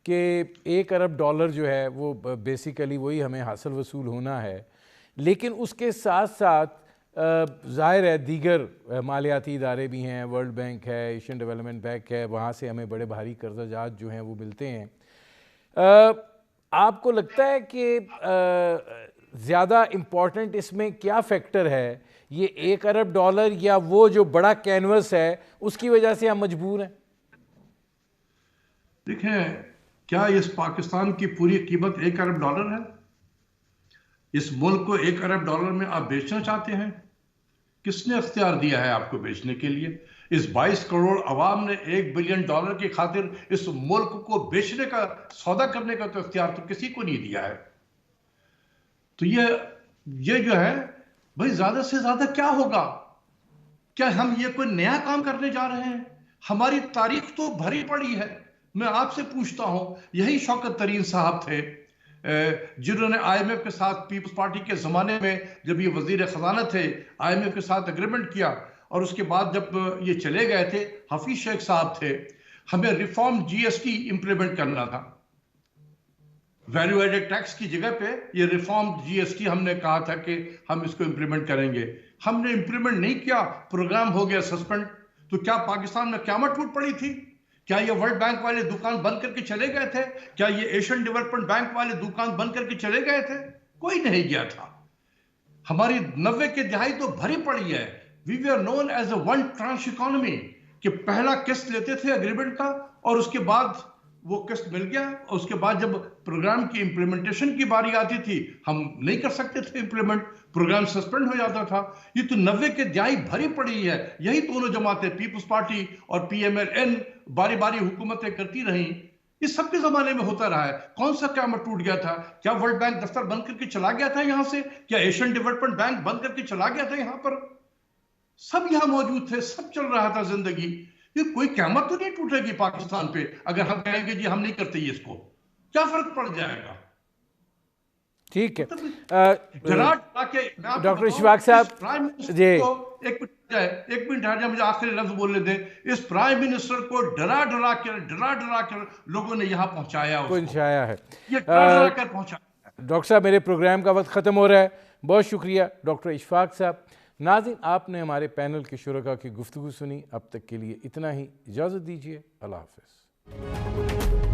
کہ $1 ارب جو ہے وہ بیسیکلی وہی ہمیں حاصل وصول ہونا ہے، لیکن اس کے ساتھ ساتھ ظاہر ہے دیگر مالیاتی ادارے بھی ہیں، ورلڈ بینک ہے، ایشین ڈیولپمنٹ بینک ہے، وہاں سے ہمیں بڑے بھاری قرضہ جات جو ہیں وہ ملتے ہیں۔ آپ کو لگتا ہے کہ زیادہ امپورٹنٹ اس میں کیا فیکٹر ہے، یہ $1 ارب یا وہ جو بڑا کینوس ہے اس کی وجہ سے ہم مجبور ہیں؟ دیکھیں، کیا اس پاکستان کی پوری قیمت $1 ارب ہے؟ اس ملک کو $1 ارب میں آپ بیچنا چاہتے ہیں؟ کس نے اختیار دیا ہے آپ کو بیچنے کے لیے؟ اس 22 کروڑ عوام نے $1 بلین کی خاطر اس ملک کو بیچنے کا، سودا کرنے کا تو اختیار تو کسی کو نہیں دیا ہے۔ تو یہ جو ہے بھائی، زیادہ سے زیادہ کیا ہوگا؟ کیا ہم یہ کوئی نیا کام کرنے جا رہے ہیں؟ ہماری تاریخ تو بھری پڑی ہے۔ میں آپ سے پوچھتا ہوں، یہی شوکت ترین صاحب تھے جنہوں نے آئی ایم ایف کے ساتھ، پیپلز پارٹی کے زمانے میں جب یہ وزیر خزانہ تھے، آئی ایم ایف کے ساتھ اگریمنٹ کیا، اور اس کے بعد جب یہ چلے گئے تھے، حفیظ شیخ صاحب تھے، ہمیں ریفارم جی ایس ٹی امپلیمنٹ کرنا تھا۔ ویلیو ایڈڈ ٹیکس کی جگہ پہ یہ ریفارم جی ایس ٹی ہم نے کہا تھا کہ ہم اس کو امپلیمنٹ کریں گے، ہم نے امپلیمنٹ نہیں کیا، پروگرام ہو گیا سسپینڈ۔ تو کیا پاکستان میں قیامت ٹوٹ پڑی تھی؟ کیا یہ ورلڈ بینک والے دکان بند کر کے چلے گئے تھے؟ کیا یہ ایشین ڈیولپمنٹ بینک والے دکان بند کر کے چلے گئے تھے؟ کوئی نہیں گیا تھا۔ ہماری 90 کی دہائی تو بھری پڑی ہے۔ We were known as a one tranche economy, کہ پہلا قسط لیتے تھے اگریمنٹ کا، اور اس کے بعد وہ قسط مل گیا، اور اس کے بعد جب پروگرام کی امپلیمنٹیشن کی باری آتی تھی ہم نہیں کر سکتے تھے امپلیمنٹ، پروگرام سسپینڈ ہو جاتا تھا۔ یہ تو 90 کی دہائی بھری پڑی ہے۔ یہی دونوں جماعتیں، پیپلز پارٹی اور پی ایم ایل این، باری باری حکومتیں کرتی رہیں۔ یہ سب کے زمانے میں ہوتا رہا ہے۔ کون سا قیامت ٹوٹ گیا تھا؟ کیا ورلڈ بینک دفتر بند کر کے چلا گیا تھا یہاں سے؟ کیا ایشین ڈیولپمنٹ بینک بند کر کے چلا گیا تھا یہاں پر؟ سب یہاں موجود تھے، سب چل رہا تھا زندگی۔ یہ کوئی قیامت تو نہیں ٹوٹے گی پاکستان پہ اگر ہم کہیں گے جی ہم نہیں کرتے اس کو، کیا فرق پڑ جائے گا؟ ٹھیک ہے ڈاکٹر اشفاق صاحب، جی ایک منٹ ٹھہر جائیں، مجھے آخری لفظ بولنے دیں۔ اس پرائم منسٹر کو ڈرا ڈرا کر لوگوں نے یہاں پہنچایا ہے۔ یہ ڈرا ڈرا کر پہنچایا۔ ڈاکٹر صاحب، میرے پروگرام کا وقت ختم ہو رہا ہے، بہت شکریہ ڈاکٹر اشفاق صاحب۔ ناظرین، آپ نے ہمارے پینل کے شرکاء کی گفتگو سنی، اب تک کے لیے اتنا ہی، اجازت دیجیے، اللہ حافظ۔